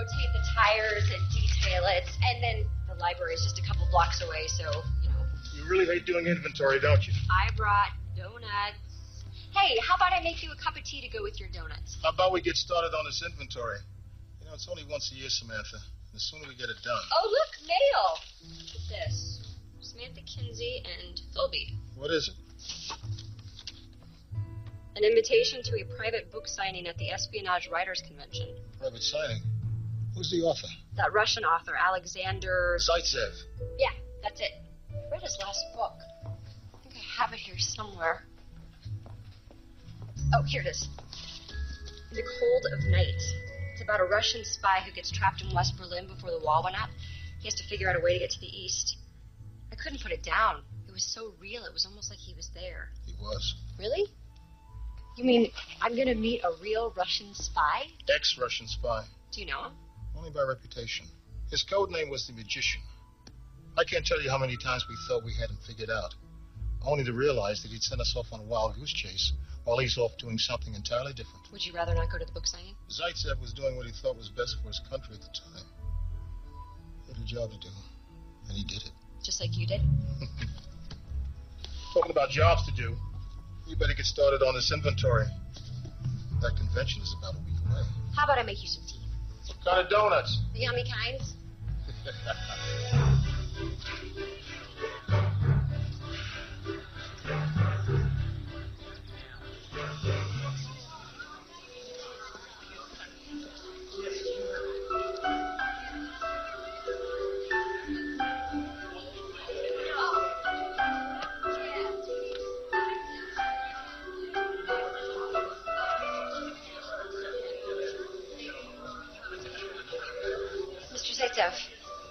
rotate the tires and detail it, and then the library is just a couple blocks away, so, you know. You really hate doing inventory, don't you? I brought donuts. Hey, how about I make you a cup of tea to go with your donuts? How about we get started on this inventory? You know, it's only once a year, Samantha. The sooner we get it done. Oh, look, mail. Look at this. Samantha Kinsey and Philby. What is it? An invitation to a private book signing at the Espionage Writers Convention. Private signing? Who's the author? That Russian author, Alexander... Zaitsev. Yeah, that's it. I read his last book. I think I have it here somewhere. Oh, here it is. In the Cold of Night. It's about a Russian spy who gets trapped in West Berlin before the wall went up. He has to figure out a way to get to the east. I couldn't put it down. It was so real. It was almost like he was there. He was. Really? You mean I'm going to meet a real Russian spy? Ex-Russian spy. Do you know him? Only by reputation. His code name was the Magician. I can't tell you how many times we thought we had him figured out, only to realize that he'd sent us off on a wild goose chase while he's off doing something entirely different. Would you rather not go to the book signing? Zaitsev was doing what he thought was best for his country at the time. He had a job to do, and he did it. Just like you did? Talking about jobs to do, you better get started on this inventory. That convention is about a week away. How about I make you some tea? What kind of donuts? The yummy kinds?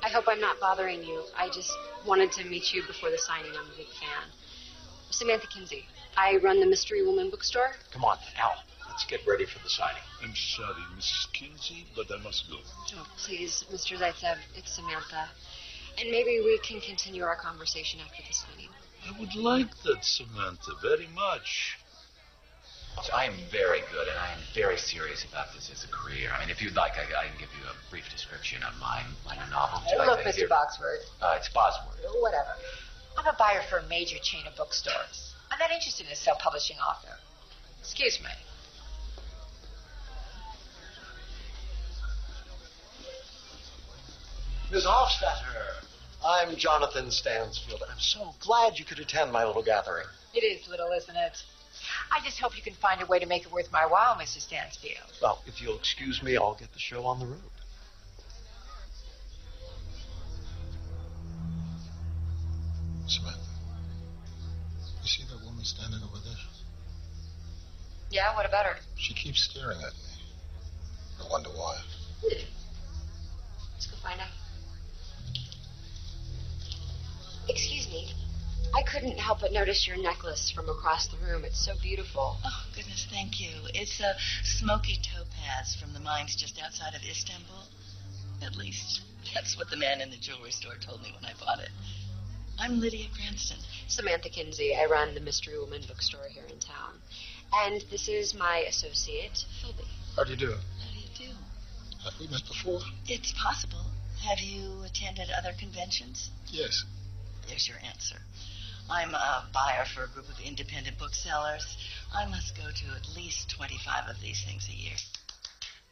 I hope I'm not bothering you. I just wanted to meet you before the signing. I'm a big fan. Samantha Kinsey. I run the Mystery Woman bookstore. Come on, Al. Let's get ready for the signing. I'm sorry, Mrs. Kinsey, but I must go. Oh, please, Mr. Zaitsev, it's Samantha. And maybe we can continue our conversation after the signing. I would like that, Samantha, very much. I am very good, and I am very serious about this as a career. I mean, if you'd like, I can give you a brief description of my novel. Look, Mr. Boxford. It's Bosworth. Whatever. I'm a buyer for a major chain of bookstores. I'm not interested in a self-publishing author. Excuse me. Miss Hofstadter, I'm Jonathan Stansfield. I'm so glad you could attend my little gathering. It is little, isn't it? I just hope you can find a way to make it worth my while, Mr. Stansfield. Well, if you'll excuse me, I'll get the show on the road. Samantha, you see that woman standing over there? Yeah, what about her? She keeps staring at me. I wonder why. Let's go find out. Excuse me. I couldn't help but notice your necklace from across the room. It's so beautiful. Oh, goodness, thank you. It's a smoky topaz from the mines just outside of Istanbul. At least, that's what the man in the jewelry store told me when I bought it. I'm Lydia Cranston. Samantha Kinsey. I run the Mystery Woman bookstore here in town. And this is my associate, Philby. How do you do? How do you do? Have we met before? It's possible. Have you attended other conventions? Yes. There's your answer. I'm a buyer for a group of independent booksellers. I must go to at least 25 of these things a year.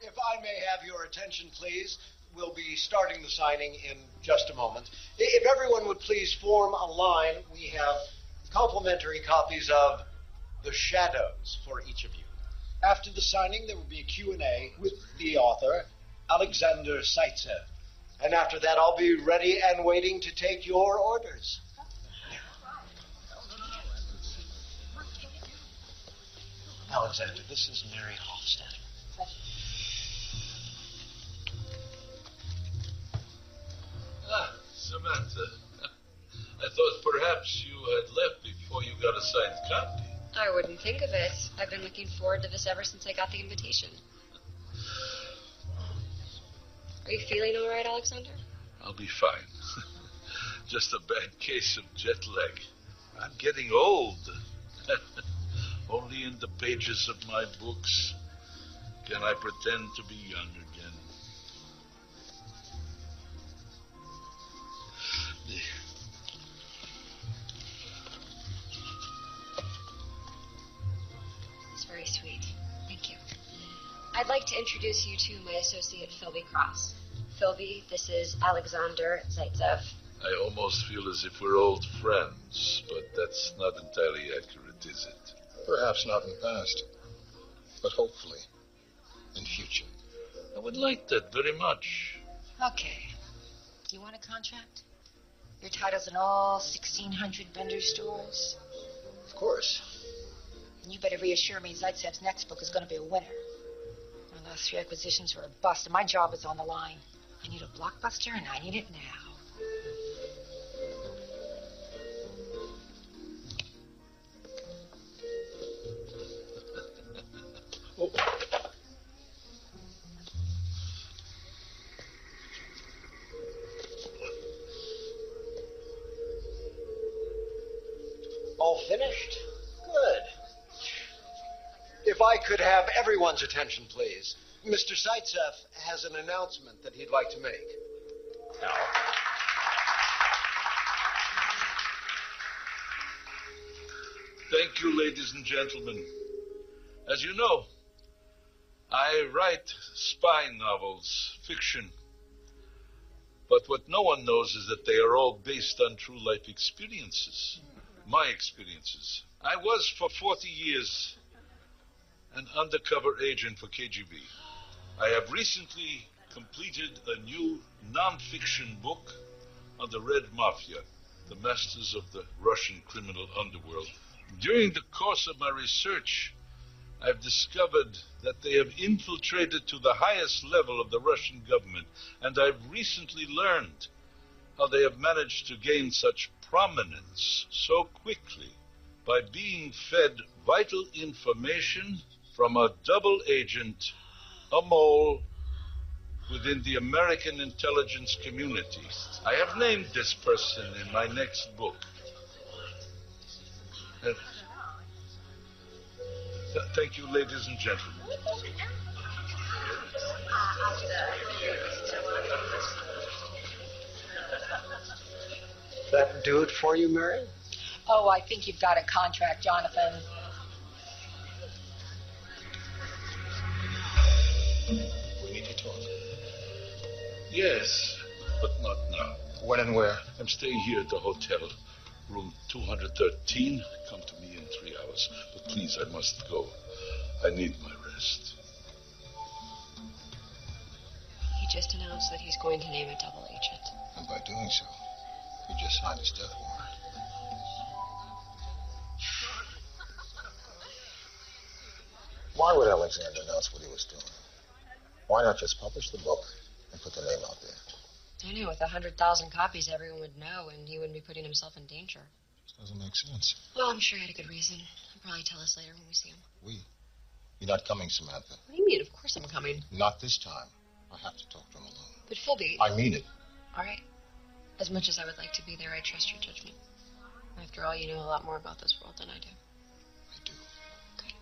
If I may have your attention, please, we'll be starting the signing in just a moment. If everyone would please form a line, we have complimentary copies of The Shadows for each of you. After the signing, there will be a Q&A with the author, Alexander Zaitsev. And after that, I'll be ready and waiting to take your orders. Alexander, this is Mary Hofstadter. Ah, Samantha. I thought perhaps you had left before you got a signed copy. I wouldn't think of it. I've been looking forward to this ever since I got the invitation. Are you feeling all right, Alexander? I'll be fine. Just a bad case of jet lag. I'm getting old. Only in the pages of my books can I pretend to be young again. I'd like to introduce you to my associate, Philby Cross. Philby, this is Alexander Zaitsev. I almost feel as if we're old friends, but that's not entirely accurate, is it? Perhaps not in the past, but hopefully in future. I would like that very much. Okay. You want a contract? Your title's in all 1,600 vendor stores. Of course. And you better reassure me Zaitsev's next book is going to be a winner. My last 3 acquisitions were a bust, and my job is on the line. I need a blockbuster, and I need it now. Oh. All finished? Good. If I could have everyone's attention, please. Mr. Zaitsev has an announcement that he'd like to make. No. Thank you, ladies and gentlemen. As you know, I write spy novels, fiction. But what no one knows is that they are all based on true life experiences. My experiences. I was for 40 years an undercover agent for KGB. I have recently completed a new non-fiction book on the Red Mafia, the masters of the Russian criminal underworld. During the course of my research, I've discovered that they have infiltrated to the highest level of the Russian government, and I've recently learned how they have managed to gain such prominence so quickly by being fed vital information from a double agent, a mole, within the American intelligence community. I have named this person in my next book. Thank you, ladies and gentlemen. That do it for you, Mary? Oh, I think you've got a contract, Jonathan. We need to talk. Yes, but not now. When and where? I'm staying here at the hotel, room 213. Come to me in 3 hours. But please, I must go. I need my rest. He just announced that he's going to name a double agent. And by doing so, he just signed his death warrant. Why would Alexander announce what he was doing? Why not just publish the book and put the name out there? I knew with 100,000 copies, everyone would know, and he wouldn't be putting himself in danger. Doesn't make sense. Well, I'm sure he had a good reason. He'll probably tell us later when we see him. We? You're not coming, Samantha. What do you mean? Of course I'm coming. Not this time. I have to talk to him alone. But Philby... I mean it. All right. As much as I would like to be there, I trust your judgment. After all, you know a lot more about this world than I do. I do. Good.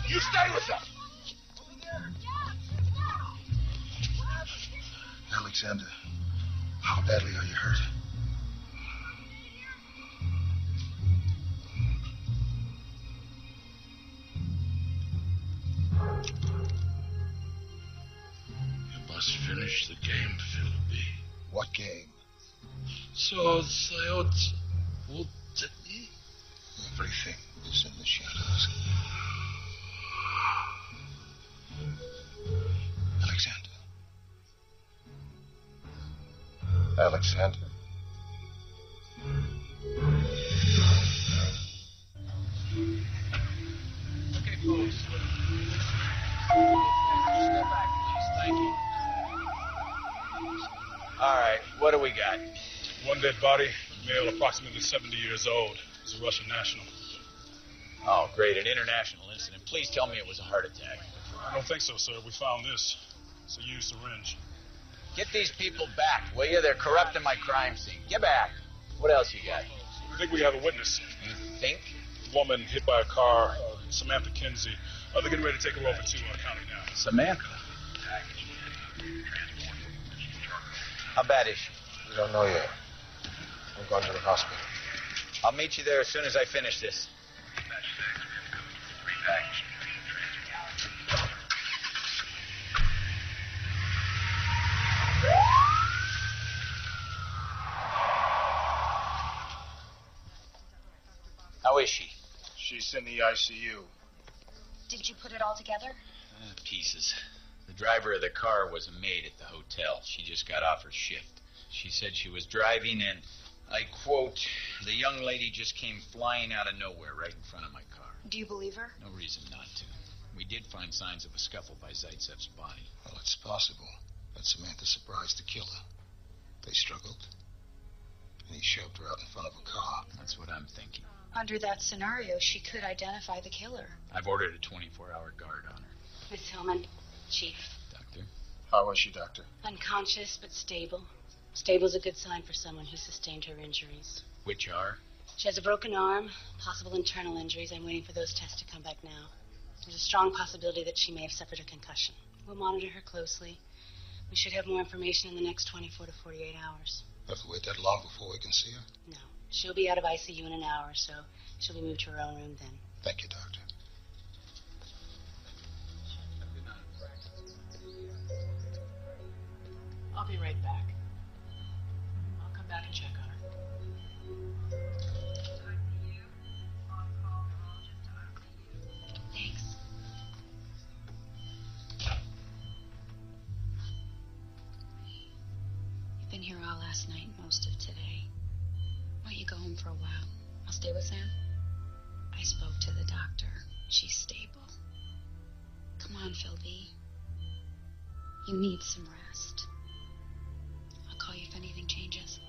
You stay with them. Alexander, how badly are you hurt? You must finish the game, Philby. What game? So, Sayot, Everything is in the shadows. Alexander. Alexander. Okay, folks. Step back, please. Thank you. All right, what do we got? One dead body, male approximately 70 years old. He's a Russian national. Oh, great, an international incident. Please tell me it was a heart attack. I don't think so, sir. We found this. It's a used syringe. Get these people back, will you? They're corrupting my crime scene. Get back. What else you got? I think we have a witness. You think? Woman hit by a car, Samantha Kinsey. They're getting ready to take her over to county now. Samantha? How bad is she? We don't know yet. I'm going to the hospital. I'll meet you there as soon as I finish this. How is she? She's in the ICU. Did you put it all together? Pieces. The driver of the car was a maid at the hotel. She just got off her shift. She said she was driving and, I quote, the young lady just came flying out of nowhere right in front of my car. Do you believe her? No reason not to. We did find signs of a scuffle by Zaitsev's body. Well, it's possible that Samantha surprised the killer. They struggled, and he shoved her out in front of a car. That's what I'm thinking. Under that scenario, she could identify the killer. I've ordered a 24-hour guard on her. Miss Hillman, Chief. Doctor? How was she, Doctor? Unconscious but stable. Stable's a good sign for someone who sustained her injuries. Which are? She has a broken arm, possible internal injuries. I'm waiting for those tests to come back now. There's a strong possibility that she may have suffered a concussion. We'll monitor her closely. We should have more information in the next 24 to 48 hours. Have to wait that long before we can see her? No. She'll be out of ICU in an hour, so she'll be moved to her own room then. Thank you, Doctor. I'll be right back. I'll come back and check on her. Thanks. You've been here all last night and most of today. Why don't you go home for a while? I'll stay with Sam. I spoke to the doctor. She's stable. Come on, Philby. You need some rest. I'll call you if anything changes.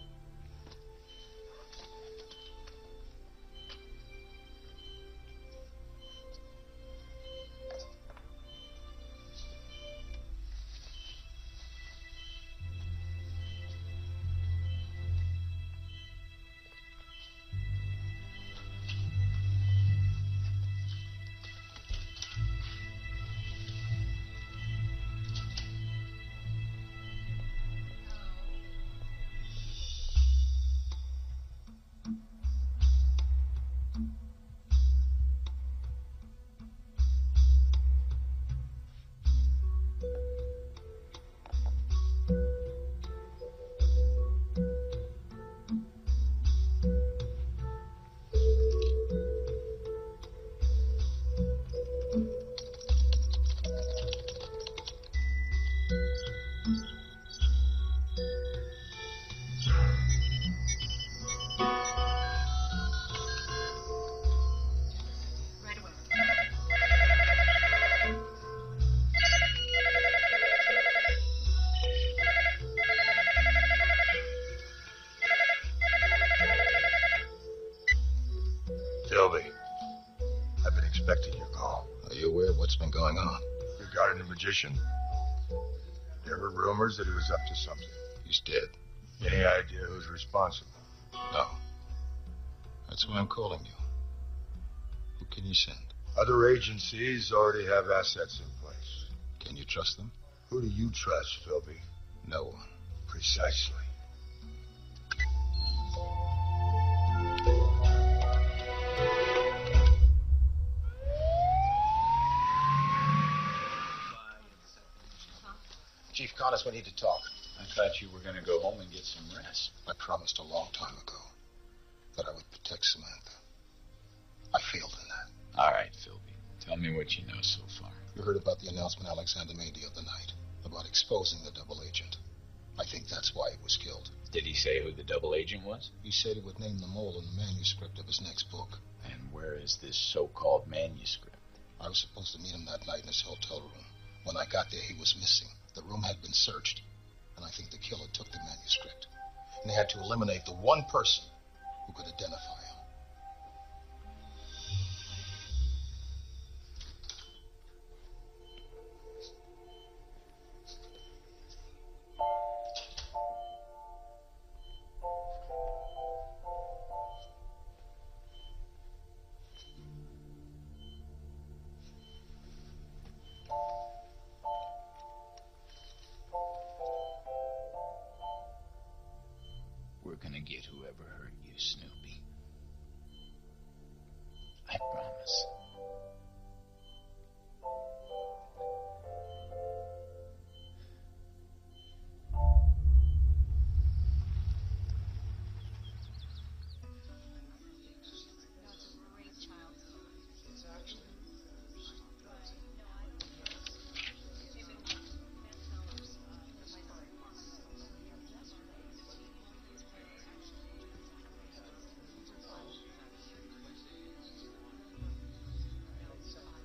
Philby, I've been expecting your call. Are you aware of what's been going on? Regarding the magician? There were rumors that he was up to something. He's dead. Any idea who's responsible? No. That's why I'm calling you. Who can you send? Other agencies already have assets in place. Can you trust them? Who do you trust, Philby? No one. Precisely. Chief Connors, we need to talk. I thought you were going to go home and get some rest. I promised a long time ago that I would protect Samantha. I failed in that. All right, Philby. Tell me what you know so far. You heard about the announcement Alexander made the other night about exposing the double agent. I think that's why he was killed. Did he say who the double agent was? He said he would name the mole in the manuscript of his next book. And where is this so-called manuscript? I was supposed to meet him that night in his hotel room. When I got there, he was missing. The room had been searched, and I think the killer took the manuscript. And they had to eliminate the one person who could identify him. We're gonna get whoever hurt you, Snoopy. I promise.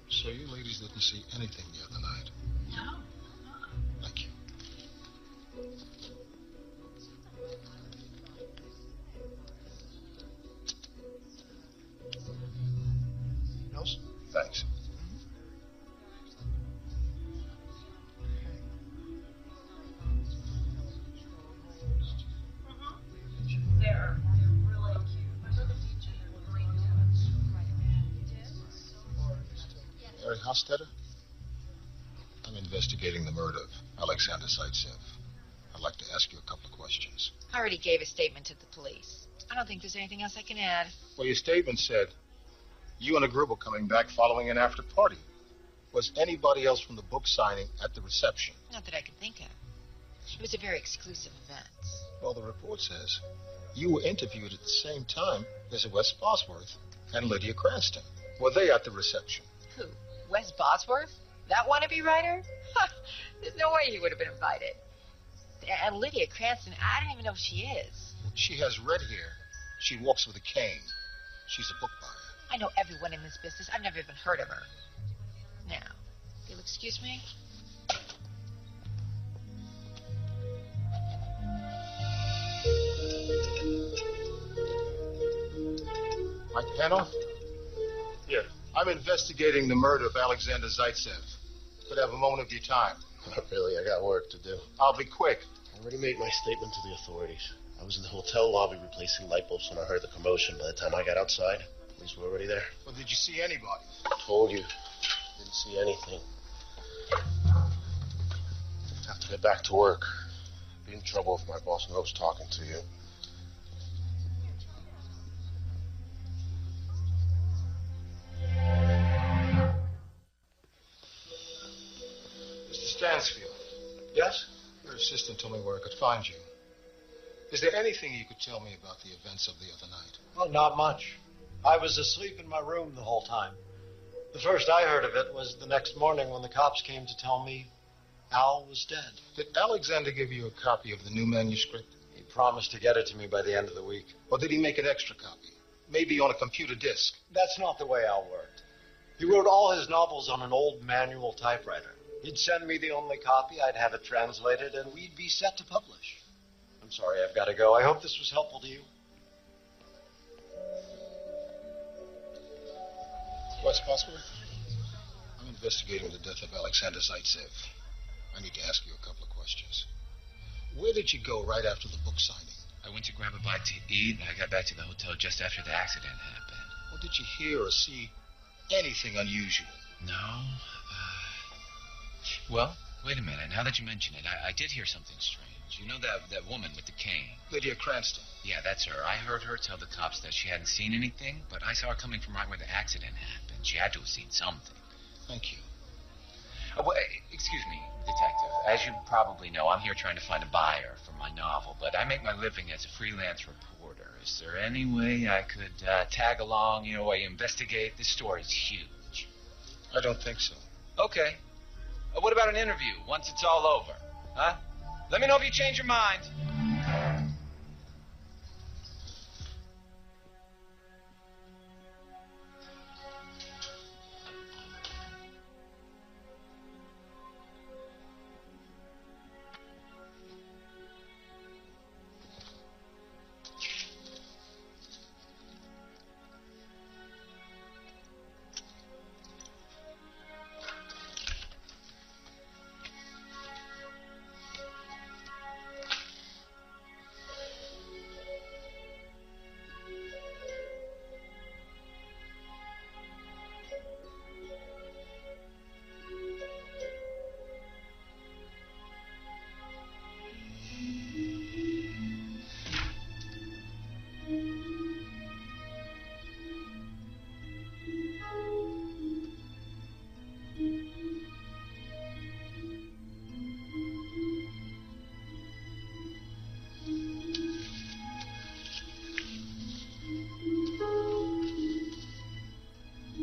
So you ladies didn't see anything the other night? No. Thank you. Nose? Thanks. They're really cute. Mary Hostetter? I'm investigating the murder of Alexander Zaitsev. I'd like to ask you a couple of questions. I already gave a statement to the police. I don't think there's anything else I can add. Well, your statement said you and a group were coming back following an after party. Was anybody else from the book signing at the reception? Not that I can think of. It was a very exclusive event. Well, the report says you were interviewed at the same time as Wes Bosworth and Lydia Cranston. Were they at the reception? Who? Wes Bosworth? That wannabe writer? There's no way he would have been invited. And Lydia Cranston, I don't even know who she is. She has red hair. She walks with a cane. She's a book buyer. I know everyone in this business. I've never even heard of her. Now, you'll excuse me? Mike Panoff? Yeah. I'm investigating the murder of Alexander Zaitsev. Could I have a moment of your time? Not really. I got work to do. I'll be quick. I already made my statement to the authorities. I was in the hotel lobby replacing light bulbs when I heard the commotion. By the time I got outside, police were already there. Well, did you see anybody? Told you. Didn't see anything. Have to get back to work. Be in trouble if my boss knows talking to you. Mr. Stansfield. Yes? Your assistant told me where I could find you. Is there anything you could tell me about the events of the other night? Well, not much. I was asleep in my room the whole time. The first I heard of it was the next morning when the cops came to tell me Al was dead. Did Alexander give you a copy of the new manuscript? He promised to get it to me by the end of the week. Or did he make an extra copy? Maybe on a computer disk? That's not the way Al worked. He wrote all his novels on an old manual typewriter. He'd send me the only copy, I'd have it translated, and we'd be set to publish. I'm sorry, I've got to go. I hope this was helpful to you. Wes Bosworth? I'm investigating the death of Alexander Zaitsev. I need to ask you a couple of questions. Where did you go right after the book signing? I went to grab a bite to eat, and I got back to the hotel just after the accident happened. Well, did you hear or see anything unusual? No? Well, wait a minute. Now that you mention it, I did hear something strange. You know that woman with the cane? Lydia Cranston. Yeah, that's her. I heard her tell the cops that she hadn't seen anything, but I saw her coming from right where the accident happened. She had to have seen something. Thank you. Well, excuse me, Detective. As you probably know, I'm here trying to find a buyer for my novel, but I make my living as a freelance reporter. Is there any way I could tag along, while you investigate? This story's huge. I don't think so. Okay. What about an interview once it's all over? Huh? Let me know if you change your mind.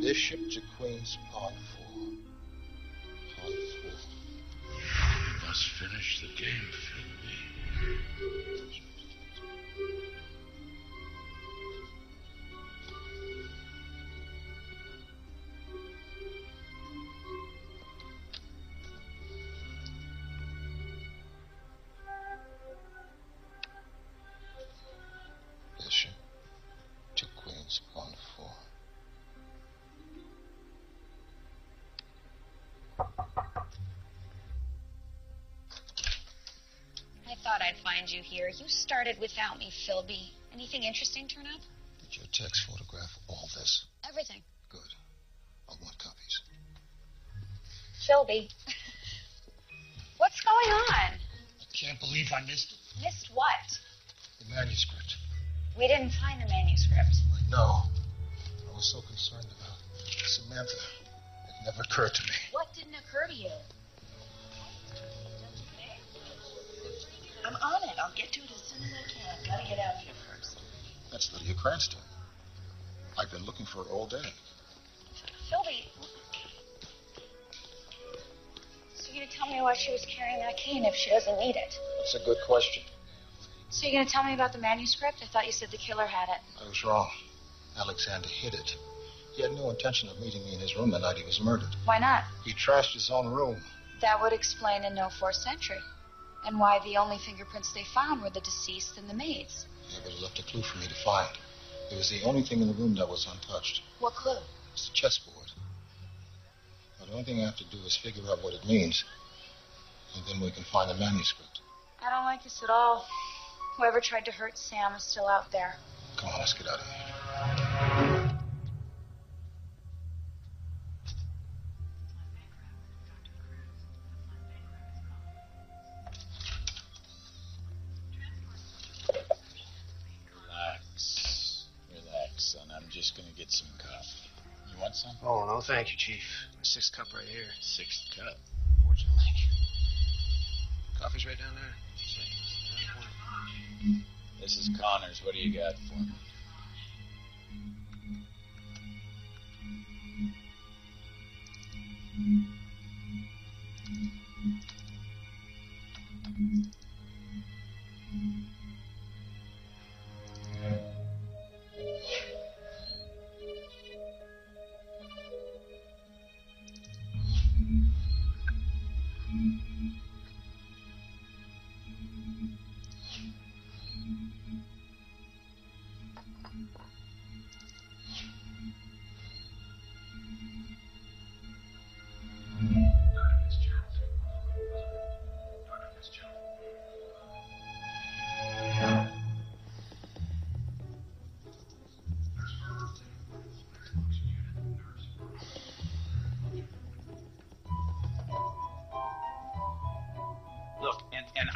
Bishop to Queen's Pawn 4. Pawn 4. We must finish the game, Philby. Bishop to Queen's Pawn 4. I thought I'd find you here. You started without me, Philby. Anything interesting turn up? Did your text photograph all this? Everything. Good. I want copies. Philby. What's going on? I can't believe I missed it. Missed what? The manuscript. We didn't find the manuscript. I know. I was so concerned about Samantha. It never occurred to me. What didn't occur to you? I'm on it. I'll get to it as soon as I can. I've got to get out here first. That's Lydia Cranston. I've been looking for her all day. Philby. So you're going to tell me why she was carrying that cane if she doesn't need it? That's a good question. So you're going to tell me about the manuscript? I thought you said the killer had it. I was wrong. Alexander hid it. He had no intention of meeting me in his room the night he was murdered. Why not? He trashed his own room. That would explain a no forced entry. And why the only fingerprints they found were the deceased and the maid's. Yeah, but it left a clue for me to find. It was the only thing in the room that was untouched. What clue? It's the chessboard. Now, the only thing I have to do is figure out what it means. And then we can find the manuscript. I don't like this at all. Whoever tried to hurt Sam is still out there. Come on, let's get out of here. Relax, son. I'm just gonna get some coffee. You want some? Oh, no, thank you, Chief. Sixth cup right here. Sixth cup. Fortunately. Coffee's right down there. This is Connors. What do you got for me?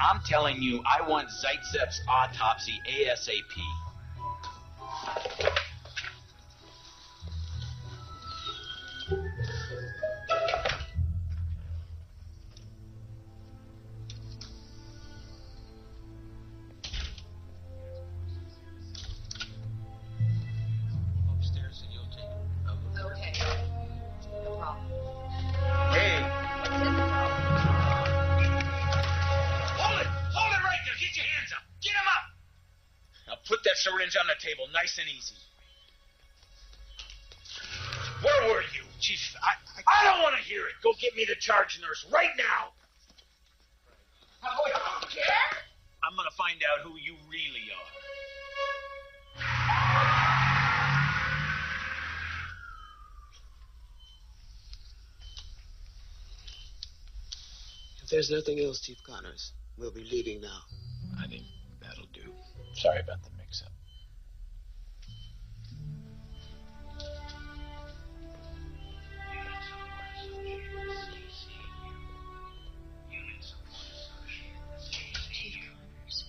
I'm telling you, I want Zaitsev's autopsy ASAP. Upstairs and you'll take it. Okay. No problem. Hey, What's the problem? hold it right there. Get your hands up. Get him up. Now put that syringe on the table, nice and easy. Where were you? Chief, I don't want to hear it. Go get me the charge nurse right now. I'm going to find out who you really are. If there's nothing else, Chief Connors, we'll be leaving now. I think that'll do. Sorry about the mix-up. Chief Connors.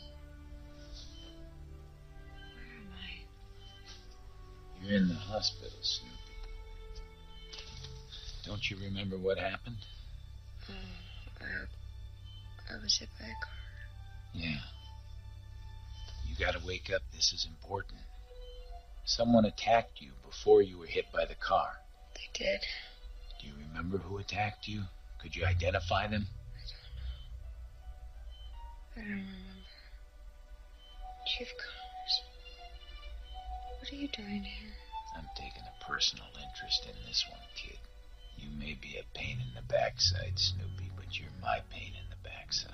Where am I? You're in the hospital, Snoopy. Don't you remember what happened? I was hit by a car. Yeah. You gotta wake up. This is important. Someone attacked you before you were hit by the car. They did. Do you remember who attacked you? Could you identify them? I don't remember. Chief Connors. What are you doing here? I'm taking a personal interest in this one, kid. You may be a pain in the backside, Snoopy, but you're my pain in the backside.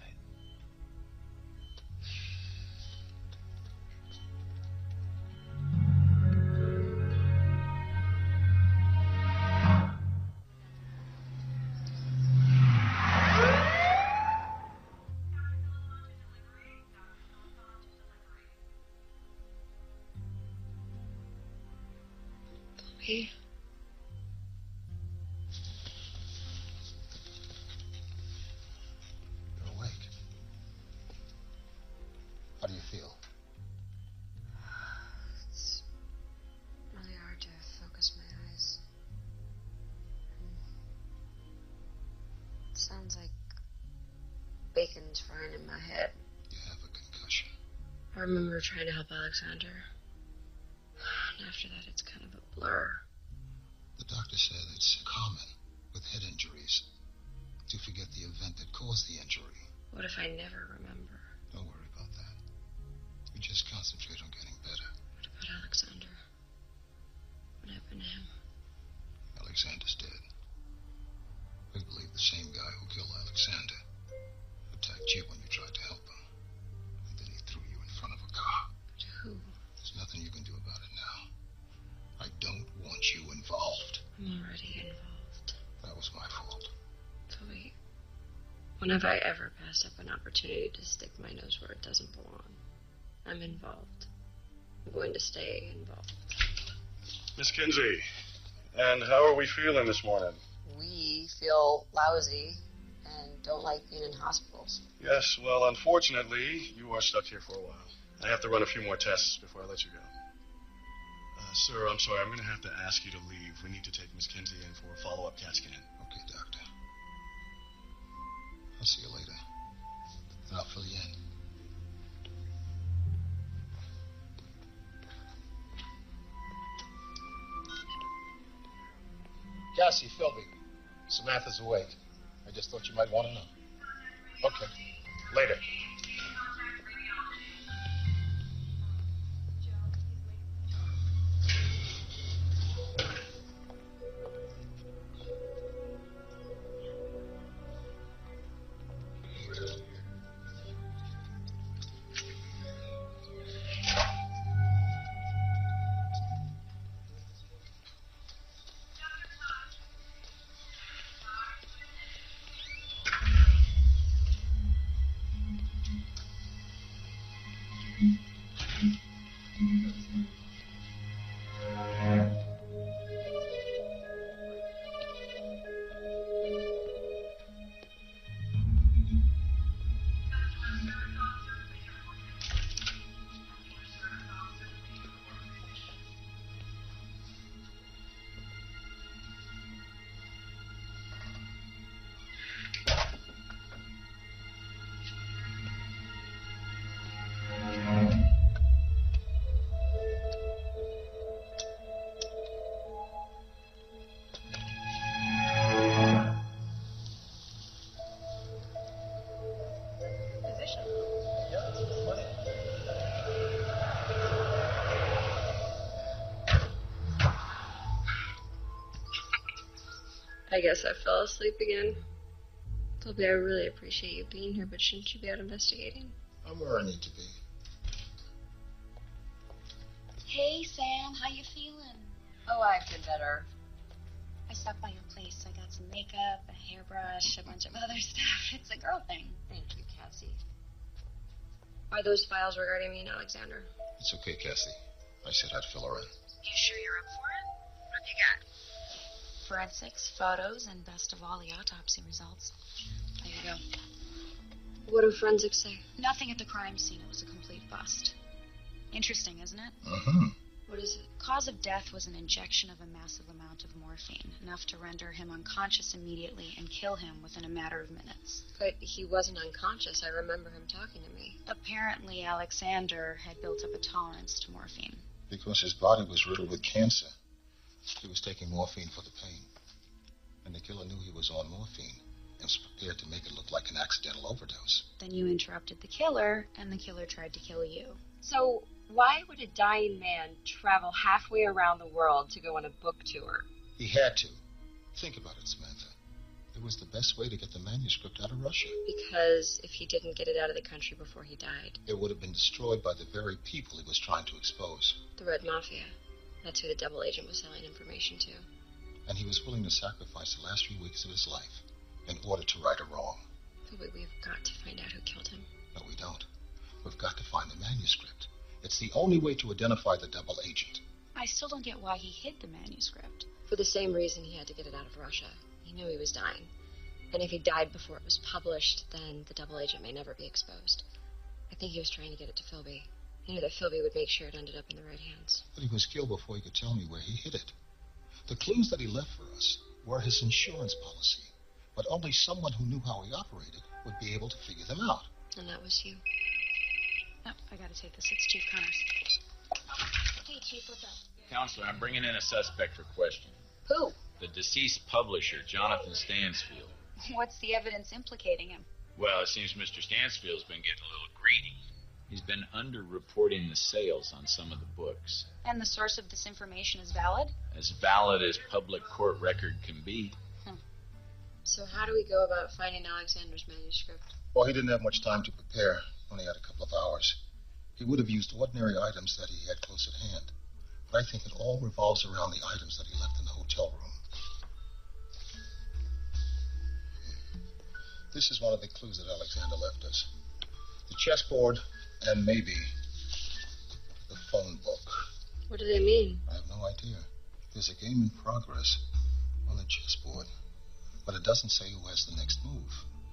Bobby. You're awake. How do you feel? It's really hard to focus my eyes. It sounds like bacon's frying in my head. You have a concussion. I remember trying to help Alexander. And after that, it's kind of a blur. The doctor said it's common with head injuries to forget the event that caused the injury. What if I never remember? Don't worry about that. You just concentrate on getting better. What about Alexander? What happened to him? Alexander's dead. We believe the same guy who killed Alexander attacked you when you tried to help him. And then he threw you in front of a car. But who? There's nothing you can do about it now. I don't want you involved. I'm already involved. That was my fault. Chloe, when have I ever passed up an opportunity to stick my nose where it doesn't belong? I'm involved. I'm going to stay involved. Miss Kinsey, and how are we feeling this morning? We feel lousy and don't like being in hospitals. Yes, well, unfortunately, you are stuck here for a while. I have to run a few more tests before I let you go. Sir, I'm sorry. I'm going to have to ask you to leave. We need to take Miss Kinsey in for a follow-up CAT scan. Okay, doctor. I'll see you later. And I'll fill you in. Cassie, Philby. Samantha's awake. I just thought you might want to know. Okay. Later. I guess I fell asleep again. Toby, I really appreciate you being here, but shouldn't you be out investigating? I'm where I need to be. Hey, Sam, how you feeling? Oh, I've been better. I stopped by your place. I got some makeup, a hairbrush, a bunch of other stuff. It's a girl thing. Thank you, Cassie. Are those files regarding me and Alexander? It's okay, Cassie. I said I'd fill her in. You sure you're up for it? What have you got? Forensics, photos, and best of all, the autopsy results. There you go. What do forensics say? Nothing at the crime scene. It was a complete bust. Interesting, isn't it? Mm-hmm. What is it? Cause of death was an injection of a massive amount of morphine, enough to render him unconscious immediately and kill him within a matter of minutes. But he wasn't unconscious. I remember him talking to me. Apparently, Alexander had built up a tolerance to morphine. Because his body was riddled with cancer. He was taking morphine for the pain. And the killer knew he was on morphine and was prepared to make it look like an accidental overdose. Then you interrupted the killer, and the killer tried to kill you. So why would a dying man travel halfway around the world to go on a book tour? He had to. Think about it, Samantha. It was the best way to get the manuscript out of Russia. Because if he didn't get it out of the country before he died, it would have been destroyed by the very people he was trying to expose. The Red Mafia. That's who the double agent was selling information to. And he was willing to sacrifice the last few weeks of his life in order to right a wrong. But we've got to find out who killed him. No, we don't. We've got to find the manuscript. It's the only way to identify the double agent. I still don't get why he hid the manuscript. For the same reason he had to get it out of Russia. He knew he was dying. And if he died before it was published, then the double agent may never be exposed. I think he was trying to get it to Philby. He knew that Philby would make sure it ended up in the right hands. But he was killed before he could tell me where he hid it. The clues that he left for us were his insurance policy. But only someone who knew how he operated would be able to figure them out. And that was you. Oh, I gotta take this. It's Chief Connors. Hey, Chief, what's up? Counselor, I'm bringing in a suspect for questioning. Who? The deceased publisher, Jonathan Stansfield. What's the evidence implicating him? Well, it seems Mr. Stansfield's been getting a little greedy. He's been underreporting the sales on some of the books. And the source of this information is valid? As valid as public court record can be. So how do we go about finding Alexander's manuscript? Well, he didn't have much time to prepare. Only had a couple of hours. He would have used ordinary items that he had close at hand. But I think it all revolves around the items that he left in the hotel room. This is one of the clues that Alexander left us. The chessboard and maybe the phone book. What do they mean? I have no idea. There's a game in progress on the chessboard, but it doesn't say who has the next move.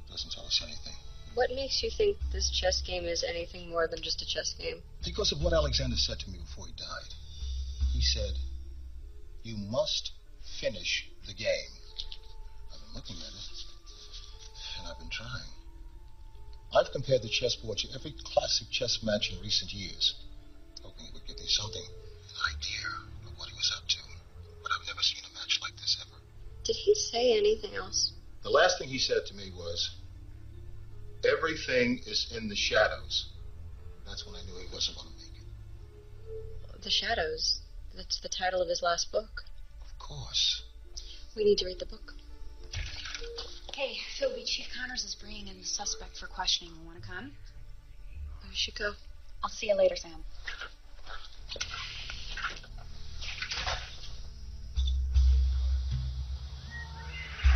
It doesn't tell us anything. What makes you think this chess game is anything more than just a chess game? Because of what Alexander said to me before he died. He said, "You must finish the game." I've been looking at it, and I've been trying. I've compared the chessboard to every classic chess match in recent years, hoping it would give me something, an idea of what he was up to. But I've never seen a match like this ever. Did he say anything else? The last thing he said to me was, "Everything is in the shadows." That's when I knew he wasn't going to make it. The Shadows. That's the title of his last book. Of course. We need to read the book. Hey, Philby, Chief Connors is bringing in the suspect for questioning. You want to come? We should go. I'll see you later, Sam.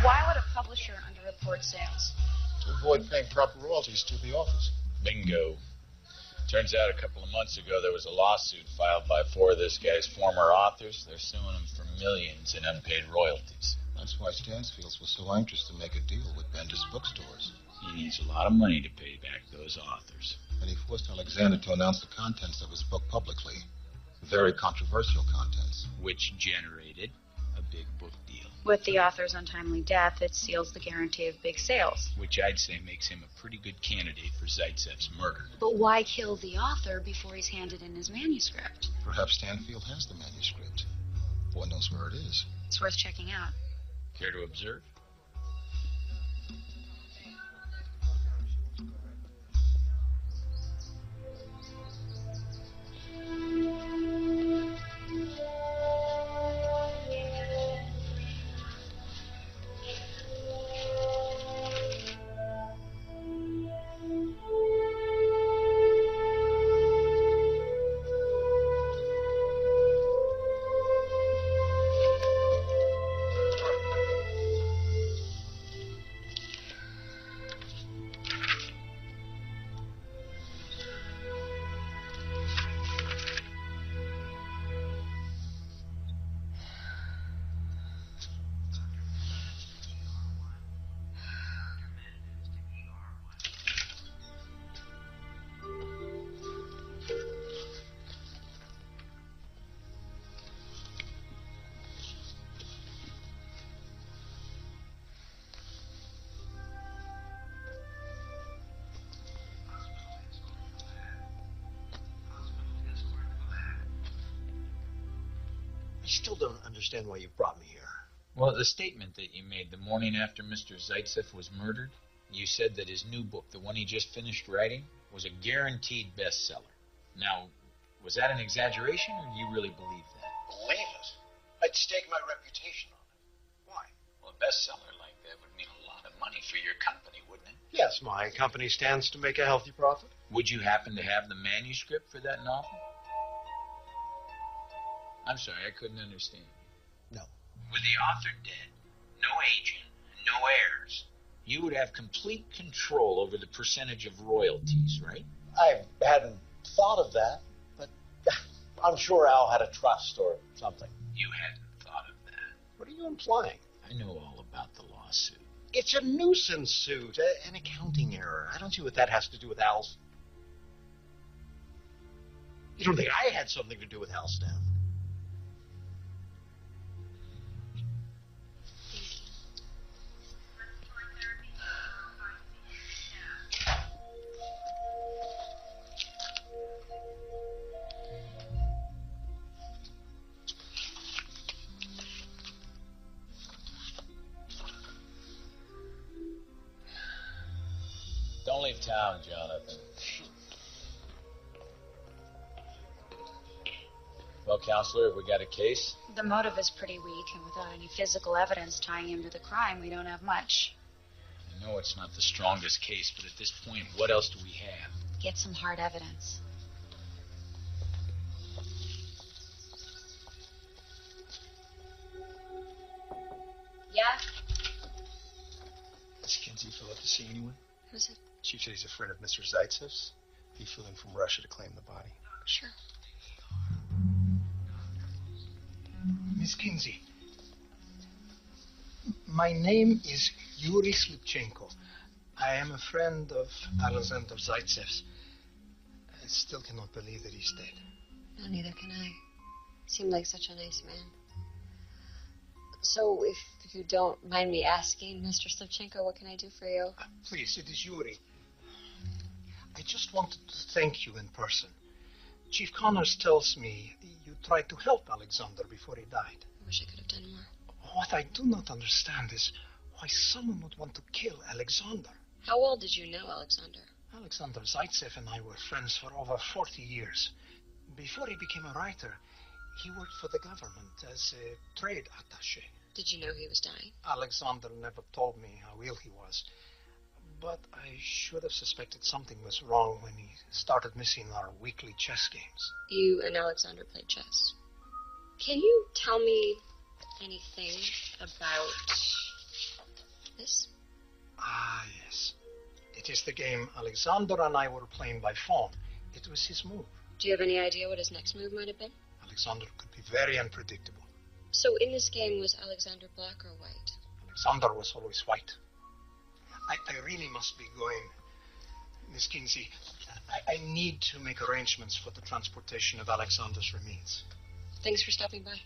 Why would a publisher underreport sales? To avoid paying proper royalties to the authors. Bingo. Turns out a couple of months ago there was a lawsuit filed by 4 of this guy's former authors. They're suing him for millions in unpaid royalties. That's why Stansfield was so anxious to make a deal with Bender's bookstores. He needs a lot of money to pay back those authors. And he forced Alexander to announce the contents of his book publicly. Very controversial contents. Which generated a big book deal. With the author's untimely death, it seals the guarantee of big sales. Which I'd say makes him a pretty good candidate for Zaitsev's murder. But why kill the author before he's handed in his manuscript? Perhaps Stanfield has the manuscript. One knows where it is. It's worth checking out. Care to observe? still don't understand why you brought me here. Well, the statement that you made the morning after Mr. Zaitsev was murdered, you said that his new book, the one he just finished writing, was a guaranteed bestseller. Now, was that an exaggeration, or do you really believe that? Believe it? I'd stake my reputation on it. Why? Well, a bestseller like that would mean a lot of money for your company, wouldn't it? Yes, my company stands to make a healthy profit. Would you happen to have the manuscript for that novel? I'm sorry, I couldn't understand. No. With the author dead, no agent, and no heirs, you would have complete control over the percentage of royalties, right? I hadn't thought of that, but I'm sure Al had a trust or something. You hadn't thought of that. What are you implying? I know all about the lawsuit. It's a nuisance suit, an accounting error. I don't see what that has to do with Al's. You don't think I had something to do with Al's death? Don't leave town, Jonathan. Well, Counselor, have we got a case? The motive is pretty weak, and without any physical evidence tying him to the crime, we don't have much. I know it's not the strongest case, but at this point, what else do we have? Get some hard evidence. Yeah? Miss Kinsey flew up to see anyone? Who's it? Chief said he's a friend of Mr. Zaitsev's. He flew in from Russia to claim the body. Sure. Miss Kinsey, my name is Yuri Slipchenko. I am a friend of Alexander Zaitsev's. I still cannot believe that he's dead. No, neither can I. Seemed like such a nice man. So, if you don't mind me asking, Mr. Slipchenko, what can I do for you? Please, it is Yuri. I just wanted to thank you in person. Chief Connors tells me you tried to help Alexander before he died. I wish I could have done more. What I do not understand is why someone would want to kill Alexander. How well did you know Alexander? Alexander Zaitsev and I were friends for over 40 years. Before he became a writer, he worked for the government as a trade attaché. Did you know he was dying? Alexander never told me how ill he was. But I should have suspected something was wrong when he started missing our weekly chess games. You and Alexander played chess. Can you tell me anything about this? Ah, yes. It is the game Alexander and I were playing by phone. It was his move. Do you have any idea what his next move might have been? Alexander could be very unpredictable. So in this game, was Alexander black or white? Alexander was always white. I really must be going. Miss Kinsey, I need to make arrangements for the transportation of Alexander's remains. Thanks for stopping by.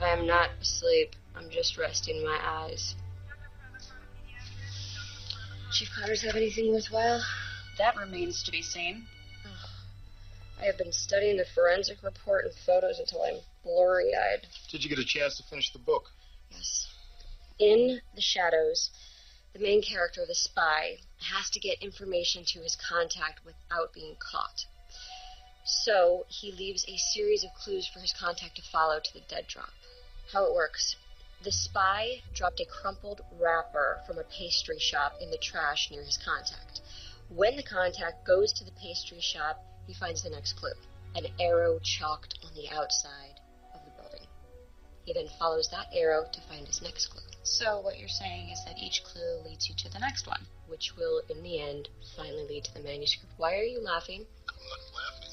I'm not asleep. I'm just resting my eyes. Chief Connors have anything worthwhile? That remains to be seen. I have been studying the forensic report and photos until I'm blurry-eyed. Did you get a chance to finish the book? Yes. In the shadows, the main character, the spy, has to get information to his contact without being caught. So he leaves a series of clues for his contact to follow to the dead drop. How it works. The spy dropped a crumpled wrapper from a pastry shop in the trash near his contact. When the contact goes to the pastry shop, he finds the next clue. An arrow chalked on the outside of the building. He then follows that arrow to find his next clue. So what you're saying is that each clue leads you to the next one. Which will, in the end, finally lead to the manuscript. Why are you laughing? I'm not laughing.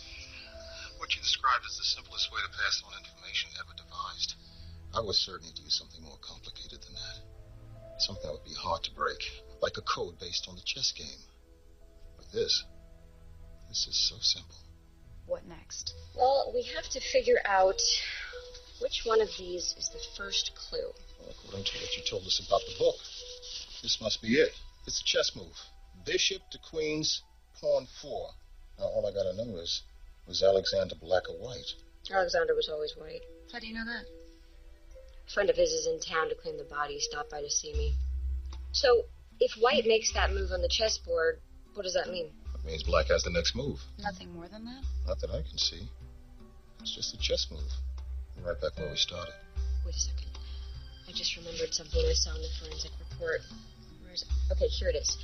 What you described is the simplest way to pass on information ever devised. I was certain he'd use something more complicated than that. Something that would be hard to break, like a code based on the chess game. But this is so simple. What next? Well, we have to figure out which one of these is the first clue. Well, according to what you told us about the book, this must be it. It's a chess move. Bishop to queens, pawn 4. Now, all I gotta know is, was Alexander black or white? Alexander was always white. How do you know that? A friend of his is in town to claim the body. He stopped by to see me. So, if white makes that move on the chessboard, what does that mean? It means black has the next move. Nothing more than that? Not that I can see. It's just a chess move. We're right back where we started. Wait a second. I just remembered something I saw in the forensic report. Where is it? Okay, here it is.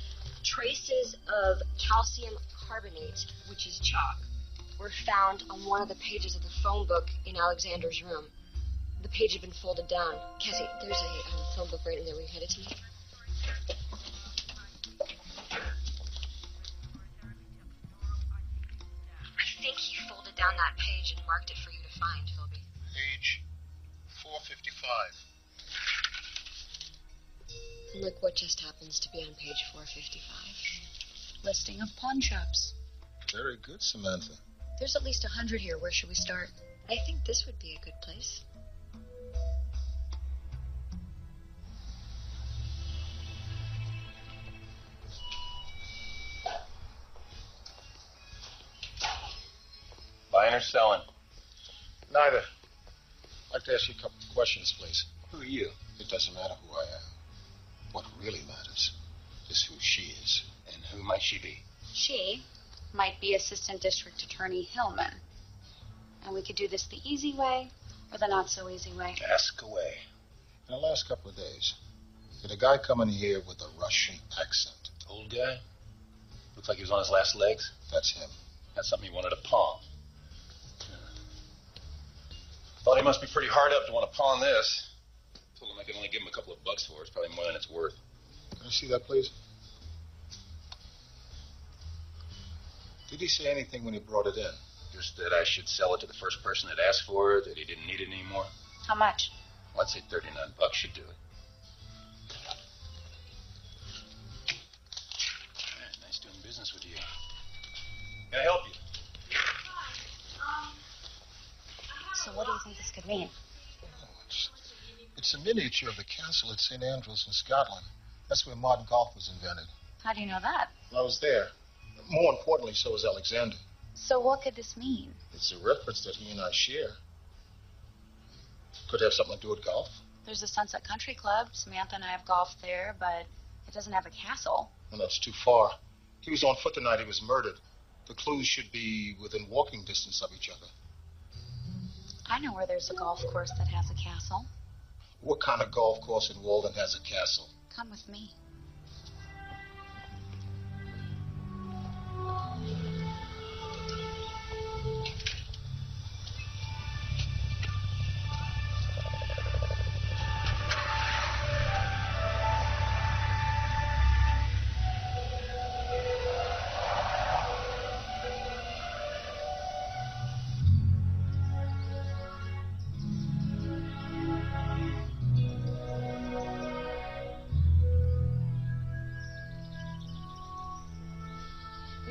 Traces of calcium carbonate, which is chalk, were found on one of the pages of the phone book in Alexander's room. The page had been folded down. Cassie, there's a phone book right in there. Will you hand it to me? I think he folded down that page and marked it for you to find, Philby. Page 455. Look what just happens to be on page 455. Listing of pawn shops. Very good, Samantha. There's at least 100 here. Where should we start? I think this would be a good place. Buying or selling? Neither. I'd like to ask you a couple of questions, please. Who are you? It doesn't matter who I am. What really matters is who she is. And who might she be? She might be Assistant District Attorney Hillman. And we could do this the easy way or the not so easy way. Ask away. In the last couple of days, did a guy come in here with a Russian accent? Old guy? Looks like he was on his last legs. That's him. That's something he wanted to pawn. Thought he must be pretty hard up to want to pawn this. Told him I could only give him a couple of bucks for it. It's probably more than it's worth. Can I see that, please? Did he say anything when he brought it in? Just that I should sell it to the first person that asked for it, that he didn't need it anymore. How much? Well, I'd say 39 bucks should do it. Right, nice doing business with you. Can I help you? So what do you think this could mean? It's a miniature of the castle at St. Andrews in Scotland. That's where modern golf was invented. How do you know that? I was there. More importantly, so was Alexander. So what could this mean? It's a reference that he and I share. Could have something to do with golf. There's the Sunset Country Club. Samantha and I have golfed there, but it doesn't have a castle. Well, that's too far. He was on foot the night he was murdered. The clues should be within walking distance of each other. I know where there's a golf course that has a castle. What kind of golf course in Walden has a castle? Come with me.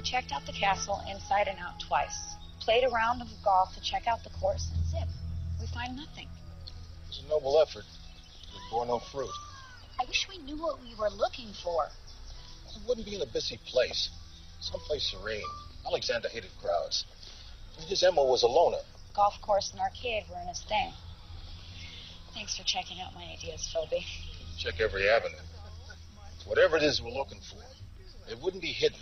Checked out the castle inside and out twice. Played a round of golf to check out the course, and zip, we find nothing. It was a noble effort. It bore no fruit. I wish we knew what we were looking for. It wouldn't be in a busy place. Someplace serene. Alexander hated crowds. His MO was a loner. Golf course and arcade were in his thing. Thanks for checking out my ideas, Philby. Check every avenue. Whatever it is we're looking for, it wouldn't be hidden.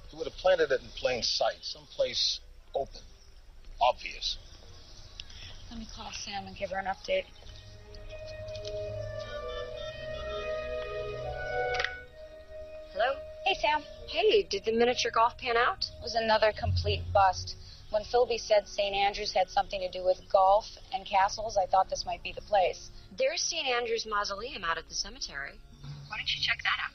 He would have planted it in plain sight, someplace open, obvious. Let me call Sam and give her an update. Hello? Hey, Sam. Hey, did the miniature golf pan out? It was another complete bust. When Philby said St. Andrews had something to do with golf and castles, I thought this might be the place. There's St. Andrew's Mausoleum out at the cemetery. Why don't you check that out?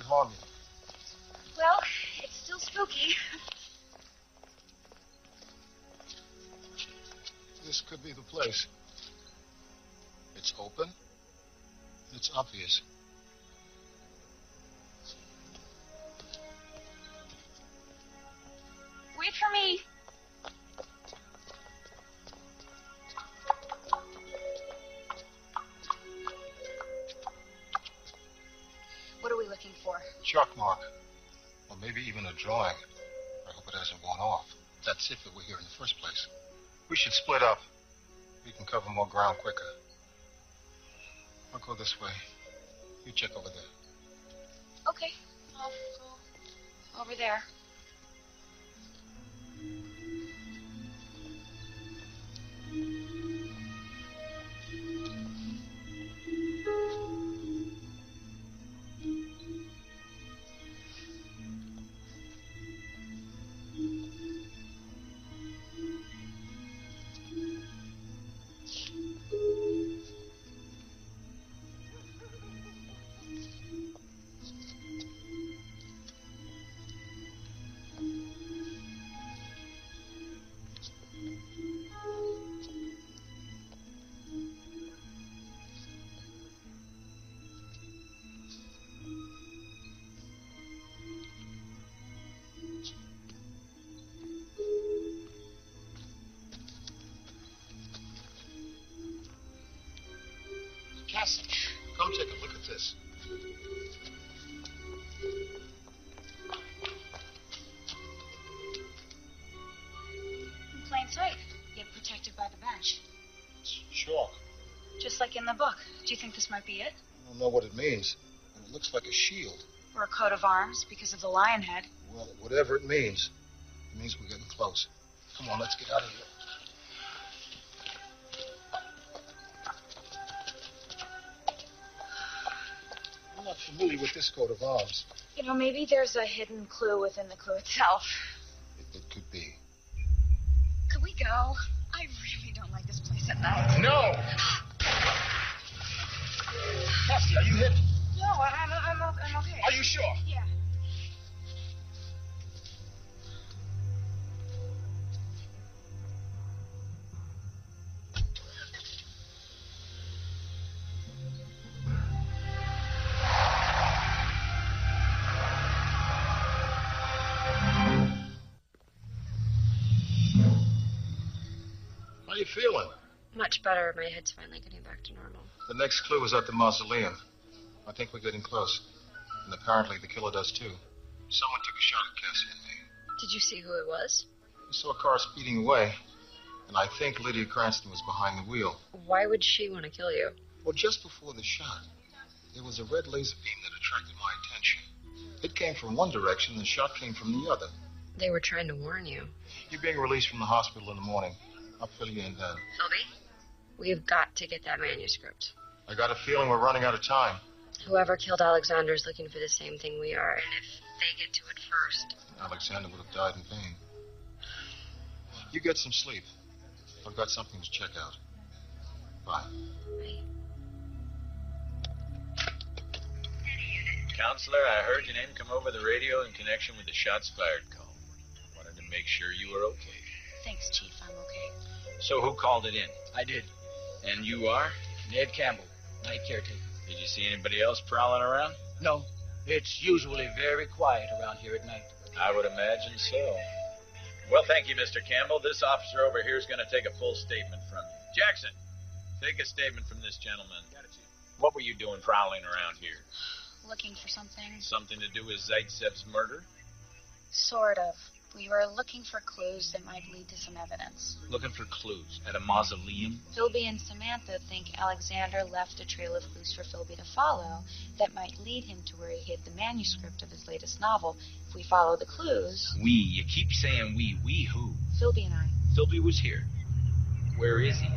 harm you. Well, it's still spooky. This could be the place. It's open. It's obvious. Wait for me. What are we looking for? Chalk mark. Or maybe even a drawing. I hope it hasn't worn off. That's if it were here in the first place. We should split up. We can cover more ground quicker. I'll go this way. You check over there. Okay, I'll go over there. Cassie, come take a look at this. In plain sight, yet protected by the bench. It's chalk. Just like in the book. Do you think this might be it? I don't know what it means, but it looks like a shield. Or a coat of arms because of the lion head. Well, whatever it means we're getting close. Come on, let's get out of here. I'm not familiar with this coat of arms. You know, maybe there's a hidden clue within the clue itself. It could be. Could we go? I really don't like this place at night. No! Cassie, are you hit? No, I'm okay. Are you sure? Yeah. How are you feeling? Much better. My head's finally getting back to normal. The next clue is at the mausoleum. I think we're getting close. And apparently the killer does too. Someone took a shot at Cassie and me. Did you see who it was? We saw a car speeding away, and I think Lydia Cranston was behind the wheel. Why would she want to kill you? Well, just before the shot, there was a red laser beam that attracted my attention. It came from one direction, and the shot came from the other. They were trying to warn you. You're being released from the hospital in the morning. I'll fill you in then. Philby? We've got to get that manuscript. I got a feeling we're running out of time. Whoever killed Alexander is looking for the same thing we are, and if they get to it first... Alexander would have died in vain. You get some sleep. I've got something to check out. Bye. Bye. Counselor, I heard your name come over the radio in connection with the shots fired call. Wanted to make sure you were okay. Thanks, Chief. I'm okay. So who called it in? I did. And you are? Ned Campbell, night caretaker. Did you see anybody else prowling around? No. It's usually very quiet around here at night. I would imagine so. Well, thank you, Mr. Campbell. This officer over here is going to take a full statement from you. Jackson, take a statement from this gentleman. Got it, Chief. What were you doing prowling around here? Looking for something? Something to do with Zaitsev's murder? Sort of. We were looking for clues that might lead to some evidence. Looking for clues at a mausoleum? Philby and Samantha think Alexander left a trail of clues for Philby to follow that might lead him to where he hid the manuscript of his latest novel. If we follow the clues... We. You keep saying we. We who? Philby and I. Philby was here. Where is he?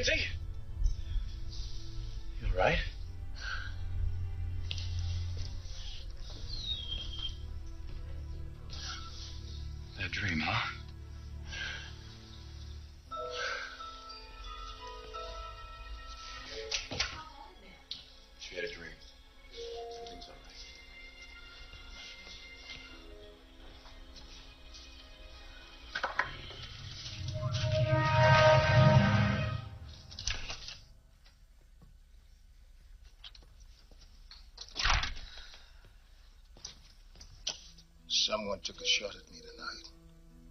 McKenzie? You all right? A dream, huh? She had a dream. Everything's all right. Someone took a shot at me tonight,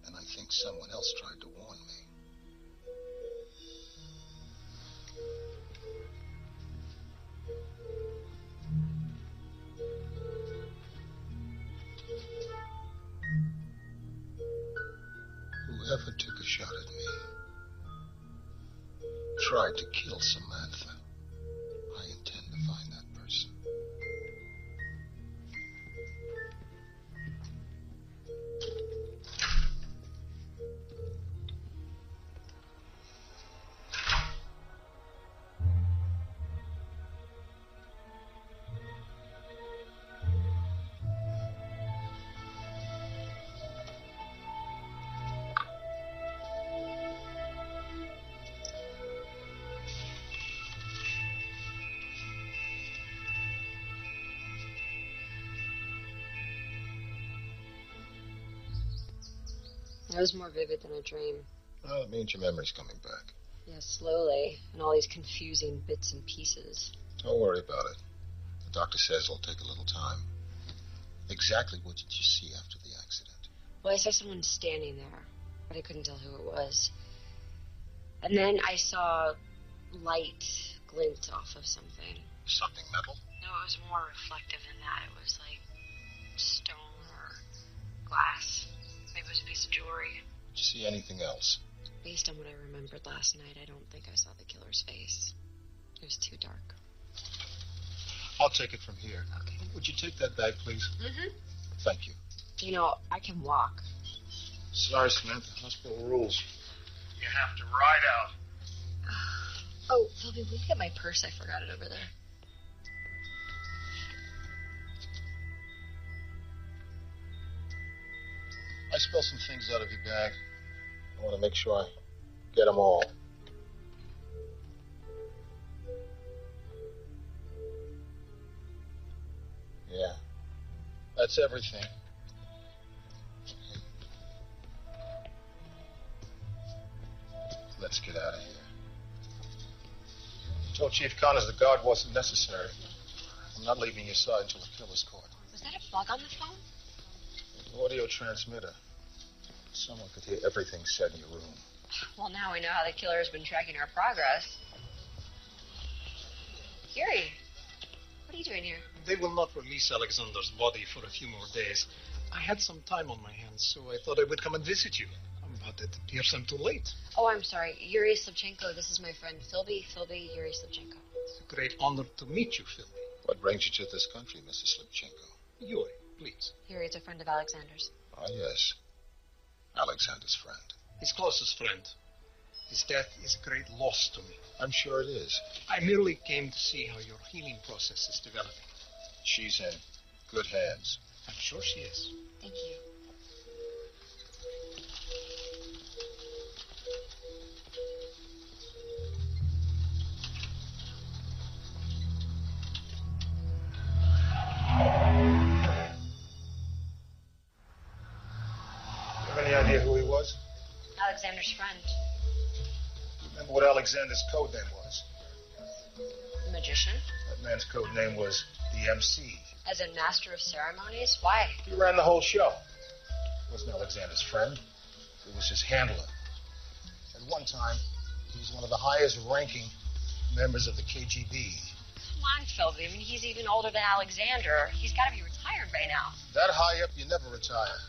and I think someone else tried to warn me. Whoever took a shot at me tried to kill Samantha. I intend to find that person. That was more vivid than a dream. Well, it means your memory's coming back. Yeah, slowly, and all these confusing bits and pieces. Don't worry about it. The doctor says it'll take a little time. Exactly what did you see after the accident? Well, I saw someone standing there, but I couldn't tell who it was. And then I saw light glint off of something. Something metal? No, it was more reflective than that. It was like stone or glass. Maybe it was a piece of jewelry. Did you see anything else? Based on what I remembered last night, I don't think I saw the killer's face. It was too dark. I'll take it from here. Okay. Would you take that bag, please? Mm-hmm. Thank you. You know, I can walk. Sorry, Samantha. Hospital rules. You have to ride out. Oh, Philby, will you get my purse? I forgot it over there. I spilled some things out of your bag. I want to make sure I get them all. Yeah. That's everything. Let's get out of here. I told Chief Connors the guard wasn't necessary. I'm not leaving your side until the killer's caught. Was that a bug on the phone? Audio transmitter. Someone could hear everything said in your room. Well, now we know how the killer has been tracking our progress. Yuri, what are you doing here? They will not release Alexander's body for a few more days. I had some time on my hands, so I thought I would come and visit you. But it appears I'm too late. Oh, I'm sorry. Yuri Slivchenko. This is my friend Philby. Yuri Slivchenko. It's a great honor to meet you, Philby. What brings you to this country, Mr. Slivchenko? Yuri, please. Yuri is a friend of Alexander's. Ah, yes. Alexander's friend. His closest friend. His death is a great loss to me. I'm sure it is. I merely came to see how your healing process is developing. She's in good hands. I'm sure she is. Thank you. Any idea who he was? Alexander's friend. Remember what Alexander's code name was? The magician? That man's code name was the MC. As in master of ceremonies? Why? He ran the whole show. He wasn't Alexander's friend. He was his handler. At one time, he was one of the highest ranking members of the KGB. Come on, Philby. I mean, he's even older than Alexander. He's got to be retired by now. That high up, you never retire.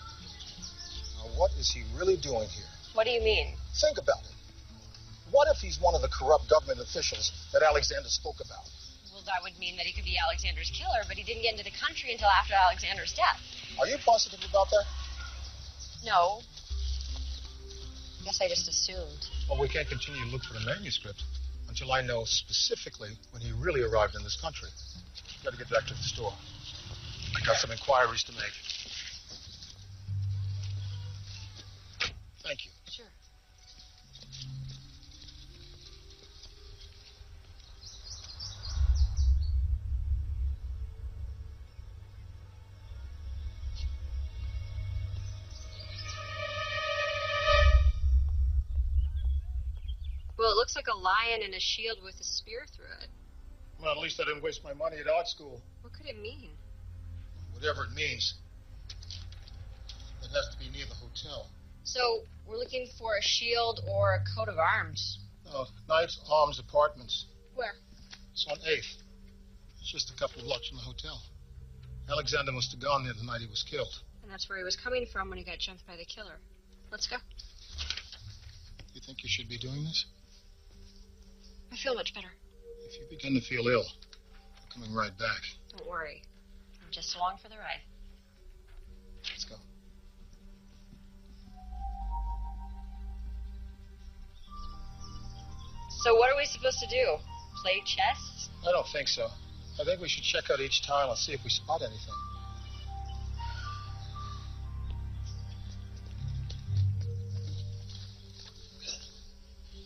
Now, what is he really doing here? What do you mean? Think about it. What if he's one of the corrupt government officials that Alexander spoke about? Well, that would mean that he could be Alexander's killer, but he didn't get into the country until after Alexander's death. Are you positive about that? No. I guess I just assumed. Well, we can't continue to look for the manuscript. until I know specifically when he really arrived in this country. Got to get back to the store. I got some inquiries to make. Thank you. Sure. Well, it looks like a lion and a shield with a spear through it. Well, at least I didn't waste my money at art school. What could it mean? Whatever it means. It has to be near the hotel. So, we're looking for a shield or a coat of arms. Knight's Arms Apartments. Where? It's on 8th. It's just a couple of blocks from the hotel. Alexander must have gone there the night he was killed. And that's where he was coming from when he got jumped by the killer. Let's go. You think you should be doing this? I feel much better. If you begin to feel ill, I'm coming right back. Don't worry. I'm just along for the ride. Let's go. So what are we supposed to do? Play chess? I don't think so. I think we should check out each tile and see if we spot anything.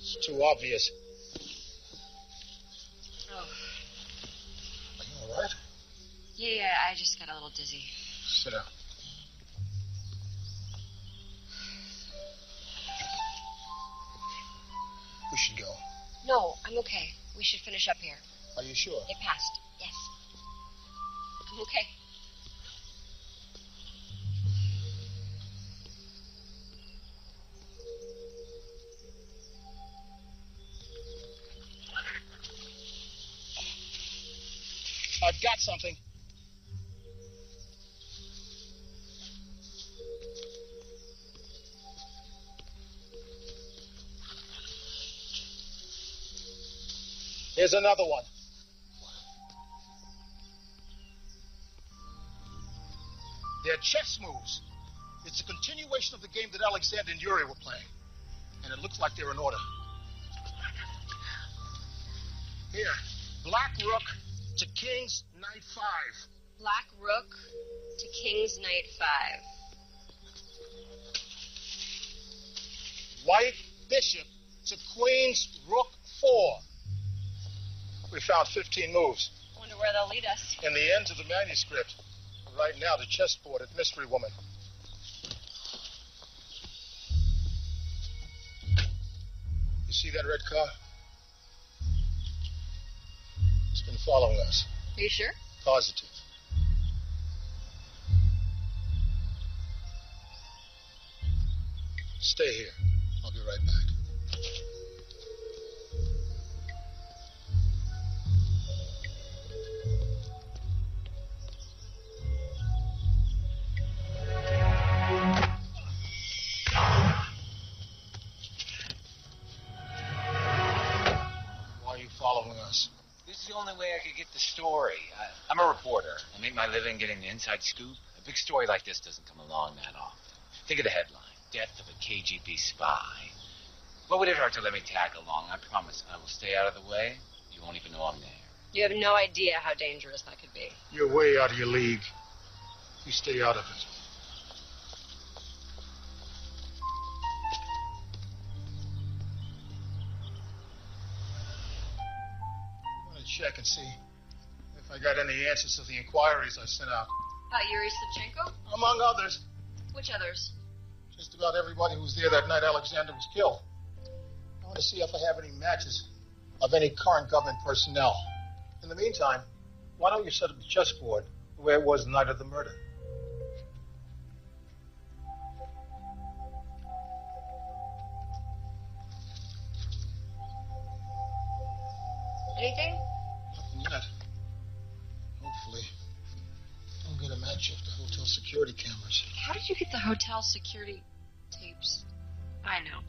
It's too obvious. Oh. Are you all right? Yeah, I just got a little dizzy. Sit down. We should go. No, I'm okay. We should finish up here. Are you sure? It passed. Yes. I'm okay. I've got something. Here's another one. They're chess moves. It's a continuation of the game that Alexander and Yuri were playing. And it looks like they're in order. Here, Black Rook to King's Knight 5. Black Rook to King's Knight 5. White Bishop to Queen's Rook 4. We found 15 moves. Wonder where they'll lead us. In the end of the manuscript. Right now, the chessboard at Mystery Woman. You see that red car? It's been following us. Are you sure? Positive. Stay here. I'll be right back. Following us. This is the only way I could get the story. I'm a reporter. I make my living getting the inside scoop. A big story like this doesn't come along that often. Think of the headline: Death of a KGB spy. What would it hurt to let me tag along? I promise I will stay out of the way. You won't even know I'm there. You have no idea how dangerous that could be. You're way out of your league. You stay out of it. Check and see if I got any answers to the inquiries I sent out. Yuri Savchenko? Among others. Which others? Just about everybody who was there that night Alexander was killed. I want to see if I have any matches of any current government personnel. In the meantime, why don't you set up the chessboard where it was the night of the murder? Anything? Yet. Hopefully, I'll get a match of the hotel security cameras. How did you get the hotel security tapes? I know.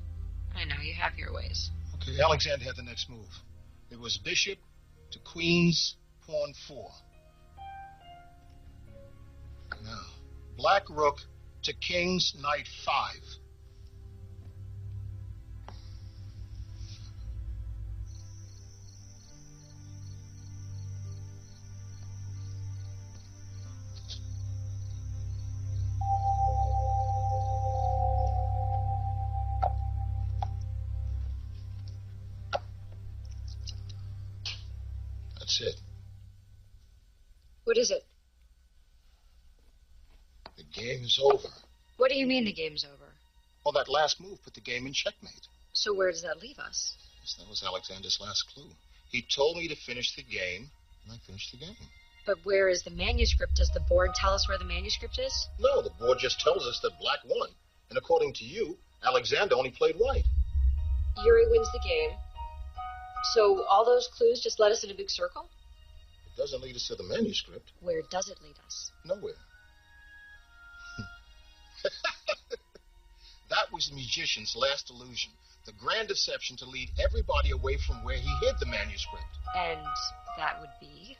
You have your ways. Okay, Alexander had the next move. It was Bishop to Queen's Pawn 4. Now, Black Rook to King's Knight 5. That's it. What is it? The game's over. What do you mean the game's over? Well, that last move put the game in checkmate. So where does that leave us? Yes, that was Alexander's last clue. He told me to finish the game, and I finished the game. But where is the manuscript? Does the board tell us where the manuscript is? No, the board just tells us that black won. And according to you, Alexander only played white. Yuri wins the game. So all those clues just led us in a big circle? It doesn't lead us to the manuscript. Where does it lead us? Nowhere. That was the magician's last illusion. The grand deception to lead everybody away from where he hid the manuscript. And that would be?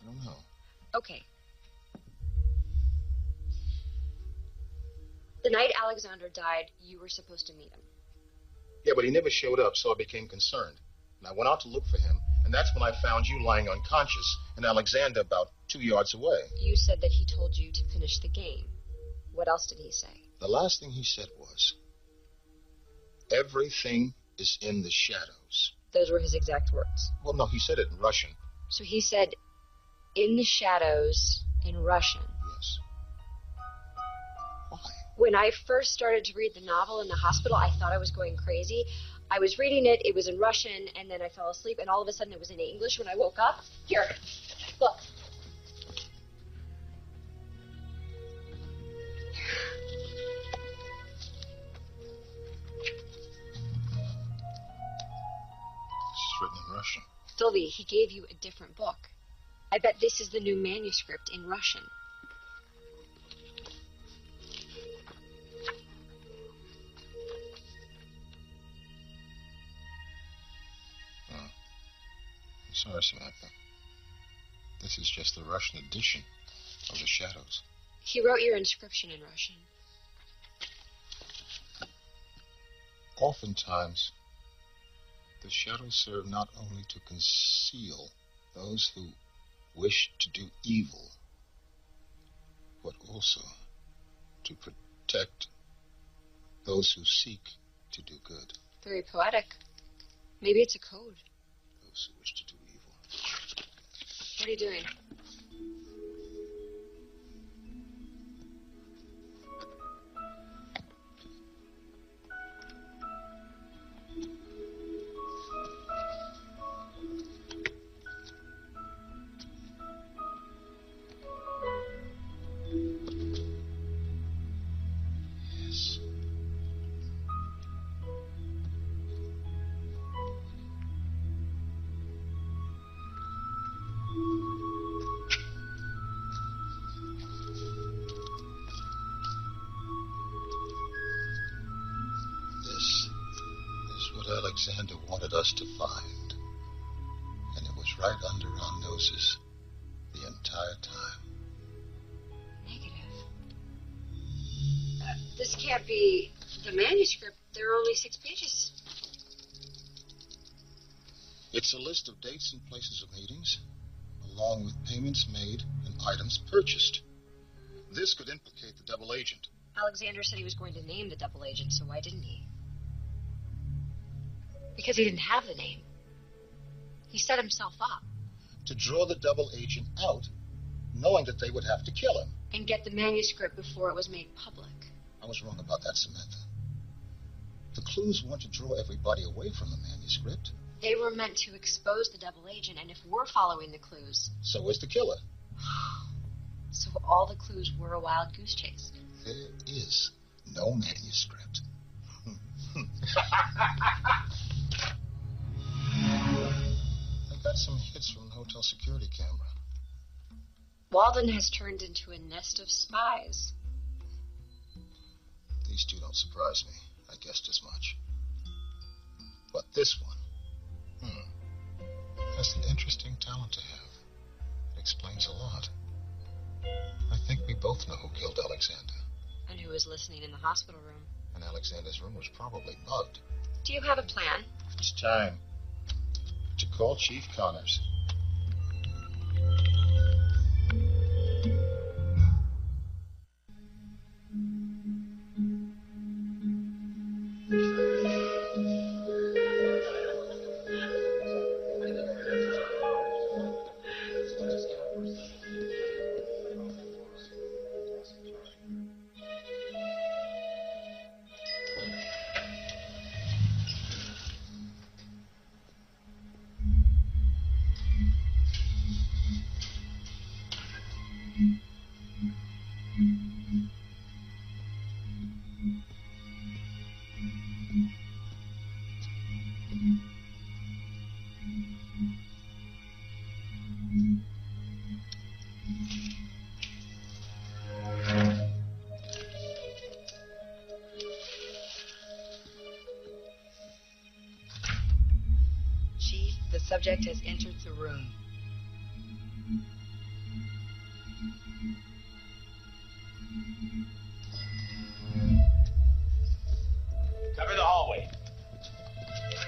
I don't know. Okay. The night Alexander died, you were supposed to meet him. Yeah, but he never showed up, so I became concerned. And I went out to look for him, and that's when I found you lying unconscious and Alexander about 2 yards away. You said that he told you to finish the game. What else did he say? The last thing he said was, "Everything is in the shadows." Those were his exact words. Well, no, he said it in Russian. So he said, "In the shadows," in Russian. Yes. Why? When I first started to read the novel in the hospital, I thought I was going crazy. I was reading it, it was in Russian, and then I fell asleep, and all of a sudden it was in English when I woke up. Here, look. It's written in Russian. Sylvie, he gave you a different book. I bet this is the new manuscript in Russian. Sorry, Samantha. This is just the Russian edition of the shadows. He wrote your inscription in Russian. Oftentimes, the shadows serve not only to conceal those who wish to do evil, but also to protect those who seek to do good. Very poetic. Maybe it's a code. Those who wish to do evil. What are you doing? Yes. This is what Alexander wanted us to find. And it was right under our noses the entire time. Negative. This can't be the manuscript. There are only 6 pages. It's a list of dates and places of meetings, along with payments made and items purchased. This could implicate the double agent. Alexander said he was going to name the double agent, so why didn't he? Because he didn't have the name. He set himself up. To draw the double agent out, knowing that they would have to kill him. And get the manuscript before it was made public. I was wrong about that, Samantha. The clues weren't to draw everybody away from the manuscript. They were meant to expose the double agent, and if we're following the clues... So is the killer. So all the clues were a wild goose chase. There is no manuscript. I got some hits from the hotel security camera. Walden has turned into a nest of spies. These two don't surprise me. I guessed as much. But this one, has an interesting talent to have. It explains a lot. I think we both know who killed Alexander. And who was listening in the hospital room. And Alexander's room was probably bugged. Do you have a plan? It's time to call Chief Connors. subject has entered the room. Cover the hallway.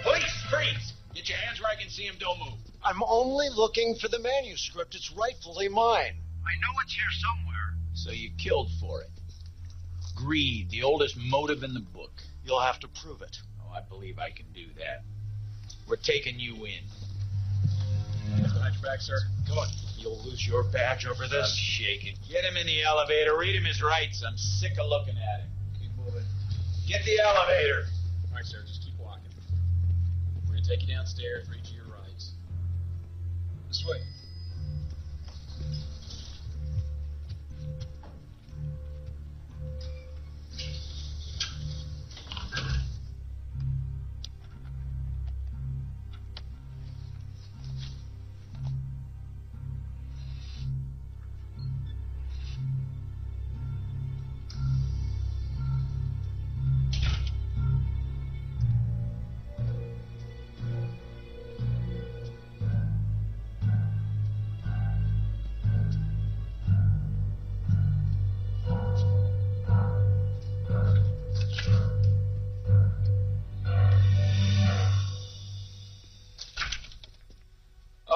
Police, freeze! Get your hands where I can see him. Don't move. I'm only looking for the manuscript. It's rightfully mine. I know it's here somewhere. So you killed for it. Greed, the oldest motive in the book. You'll have to prove it. Oh, I believe I can do that. We're taking you in. Let's behind your back, sir. Come on. You'll lose your badge over this? I'm shaking. Get him in the elevator. Read him his rights. I'm sick of looking at him. Keep moving. Get the elevator. All right, sir. Just keep walking. We're going to take you downstairs. Read you your rights. This way.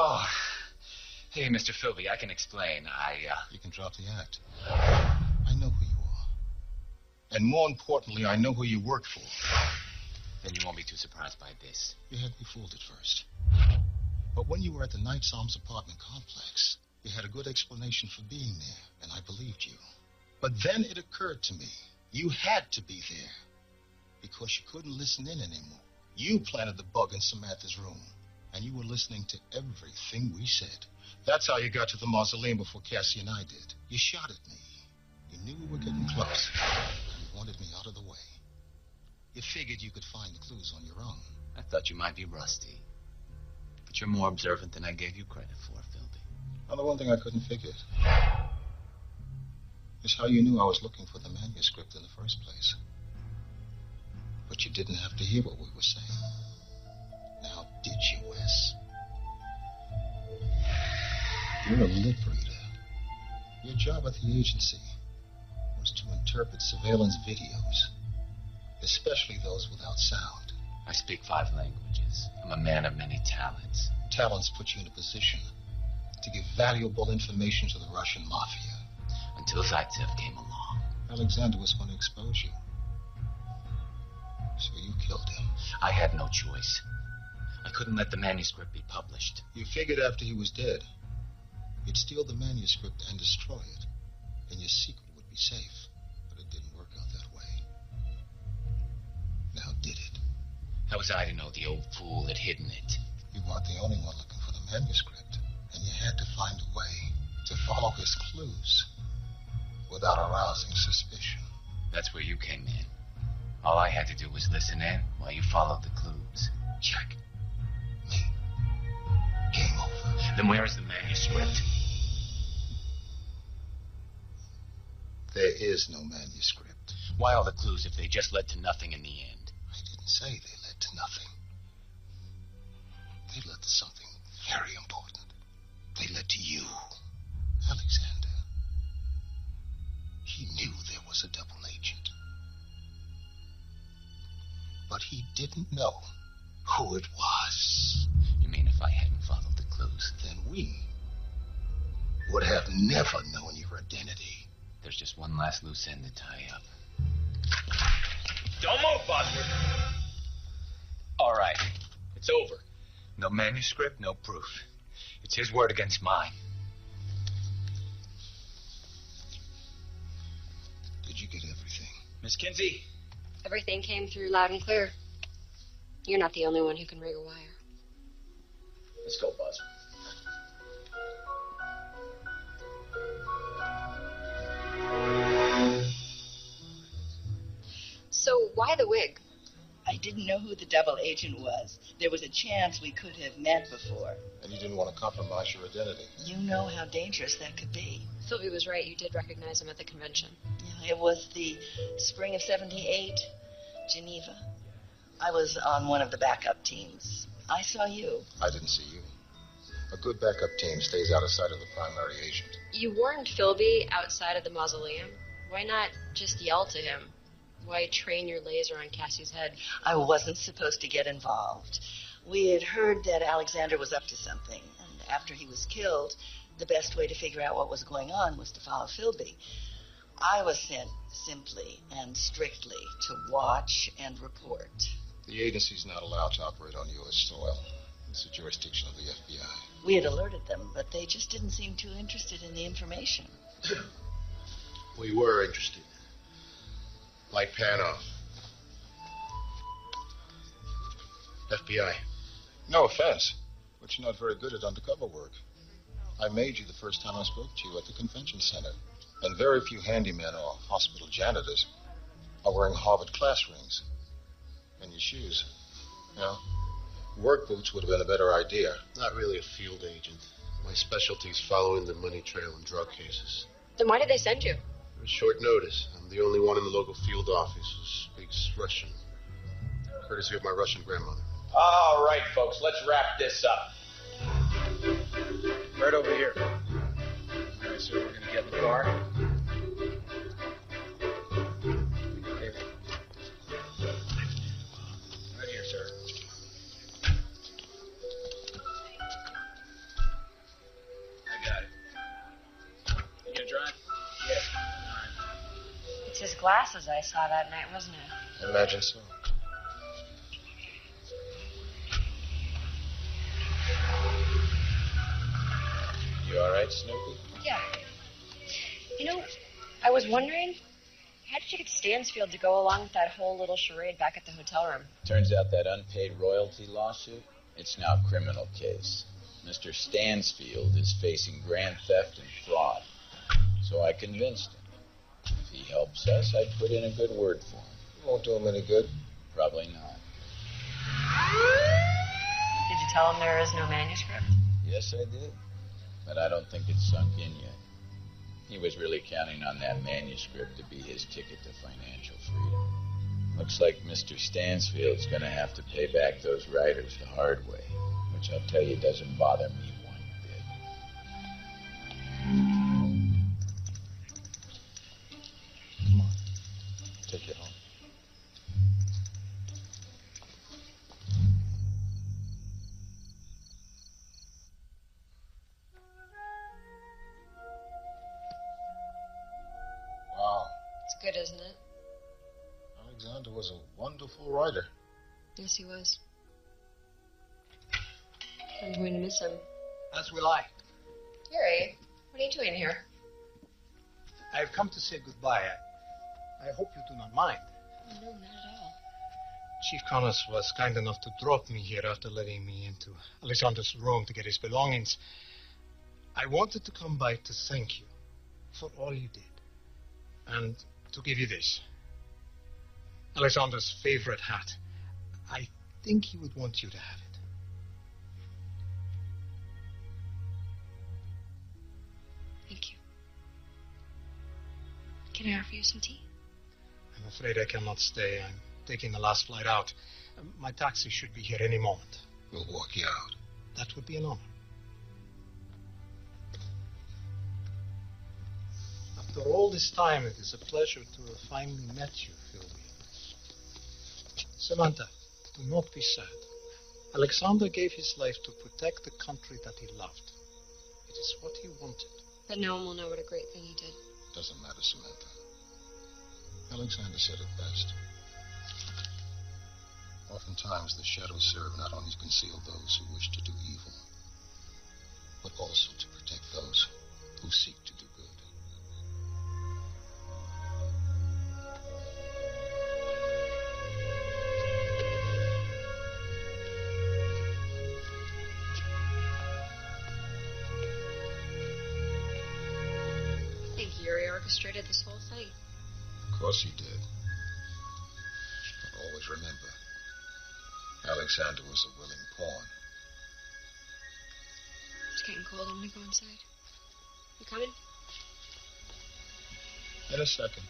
Oh, hey, Mr. Philby, I can explain. You can drop the act. I know who you are. And more importantly, I know who you work for. Then you won't be too surprised by this. You had me fooled at first. But when you were at the Night Psalms apartment complex, you had a good explanation for being there, and I believed you. But then it occurred to me, you had to be there, because you couldn't listen in anymore. You planted the bug in Samantha's room, and you were listening to everything we said. That's how you got to the mausoleum before Cassie and I did. You shot at me. You knew we were getting close, and you wanted me out of the way. You figured you could find the clues on your own. I thought you might be rusty. But you're more observant than I gave you credit for, Philby. Well, the one thing I couldn't figure is how you knew I was looking for the manuscript in the first place. But you didn't have to hear what we were saying. Now, did you, Wes? You're a lip reader. Your job at the agency was to interpret surveillance videos, especially those without sound. I speak 5 languages. I'm a man of many talents. Talents put you in a position to give valuable information to the Russian mafia. Until Zaitsev came along. Alexander was going to expose you. So you killed him. I had no choice. I couldn't let the manuscript be published. You figured after he was dead, you'd steal the manuscript and destroy it, and your secret would be safe. But it didn't work out that way. Now, did it? How was I to know the old fool had hidden it? You weren't the only one looking for the manuscript, and you had to find a way to follow his clues without arousing suspicion. That's where you came in. All I had to do was listen in while you followed the clues. Check. Me. Game over. Then where is the manuscript? There is no manuscript. Why all the clues if they just led to nothing in the end? I didn't say they led to nothing. They led to something very important. They led to you, Alexander. He knew there was a double agent. But he didn't know who it was. You mean if I hadn't followed the clues? Then we would have never known your identity. There's just one last loose end to tie up. Don't move, Buster. All right. It's over. No manuscript, no proof. It's his word against mine. Did you get everything? Miss Kinsey? Everything came through loud and clear. You're not the only one who can rig a wire. Let's go, Buzz. So why the wig? I didn't know who the double agent was. There was a chance we could have met before. And you didn't want to compromise your identity. You know how dangerous that could be. Sylvie was right. You did recognize him at the convention. Yeah, it was the spring of '78, Geneva. I was on one of the backup teams. I saw you. I didn't see you. A good backup team stays out of sight of the primary agent. You warned Philby outside of the mausoleum. Why not just yell to him? Why train your laser on Cassie's head? I wasn't supposed to get involved. We had heard that Alexander was up to something, and after he was killed, the best way to figure out what was going on was to follow Philby. I was sent simply and strictly to watch and report. The agency's not allowed to operate on U.S. soil. It's the jurisdiction of the FBI. We had alerted them, but they just didn't seem too interested in the information. We were interested. Light pan off. FBI. No offense, but you're not very good at undercover work. I made you the first time I spoke to you at the convention center. And very few handymen or hospital janitors are wearing Harvard class rings. And your shoes. You know, work boots would have been a better idea. Not really a field agent. My specialty's following the money trail in drug cases. Then why did they send you? It was short notice. I'm the only one in the local field office who speaks Russian. Courtesy of my Russian grandmother. All right, folks, let's wrap this up. Right over here. All right, so we're going to get in the car. Right here, sir. I got it. You gonna drive? Yeah. All right. It's his glasses I saw that night, wasn't it? Imagine so. You all right, Snoopy? Yeah. You know, I was wondering, how did you get Stansfield to go along with that whole little charade back at the hotel room? Turns out that unpaid royalty lawsuit, it's now a criminal case. Mr. Stansfield is facing grand theft and fraud. So I convinced him. If he helps us, I'd put in a good word for him. Won't do him any good. Probably not. Did you tell him there is no manuscript? Yes, I did. But I don't think it's sunk in yet. He was really counting on that manuscript to be his ticket to financial freedom. Looks like Mr. Stansfield's going to have to pay back those writers the hard way, which I'll tell you doesn't bother me one bit. Come on. Take it home. Wow. It's good, isn't it? Alexander was a wonderful writer. Yes, he was. I'm going to miss him. As will I. Harry, what are you doing here? I've come to say goodbye. I hope you do not mind. No, not at all. Chief Connors was kind enough to drop me here after letting me into Alexander's room to get his belongings. I wanted to come by to thank you for all you did. And to give you this. Alexander's favorite hat. I think he would want you to have it. Thank you. Can I offer you some tea? I'm afraid I cannot stay. I'm taking the last flight out. My taxi should be here any moment. We'll walk you out. That would be an honor. After all this time, it is a pleasure to have finally met you, Philby. Samantha, do not be sad. Alexander gave his life to protect the country that he loved. It is what he wanted. But no one will know what a great thing he did. Doesn't matter, Samantha. Alexander said it best. Oftentimes, the shadows serve not only to conceal those who wish to do evil, but also to protect those who seek to do good. I think Yuri orchestrated this whole thing. Of course he did. But always remember, Alexander was a willing pawn. It's getting cold. I'm gonna go inside. You coming? In a second.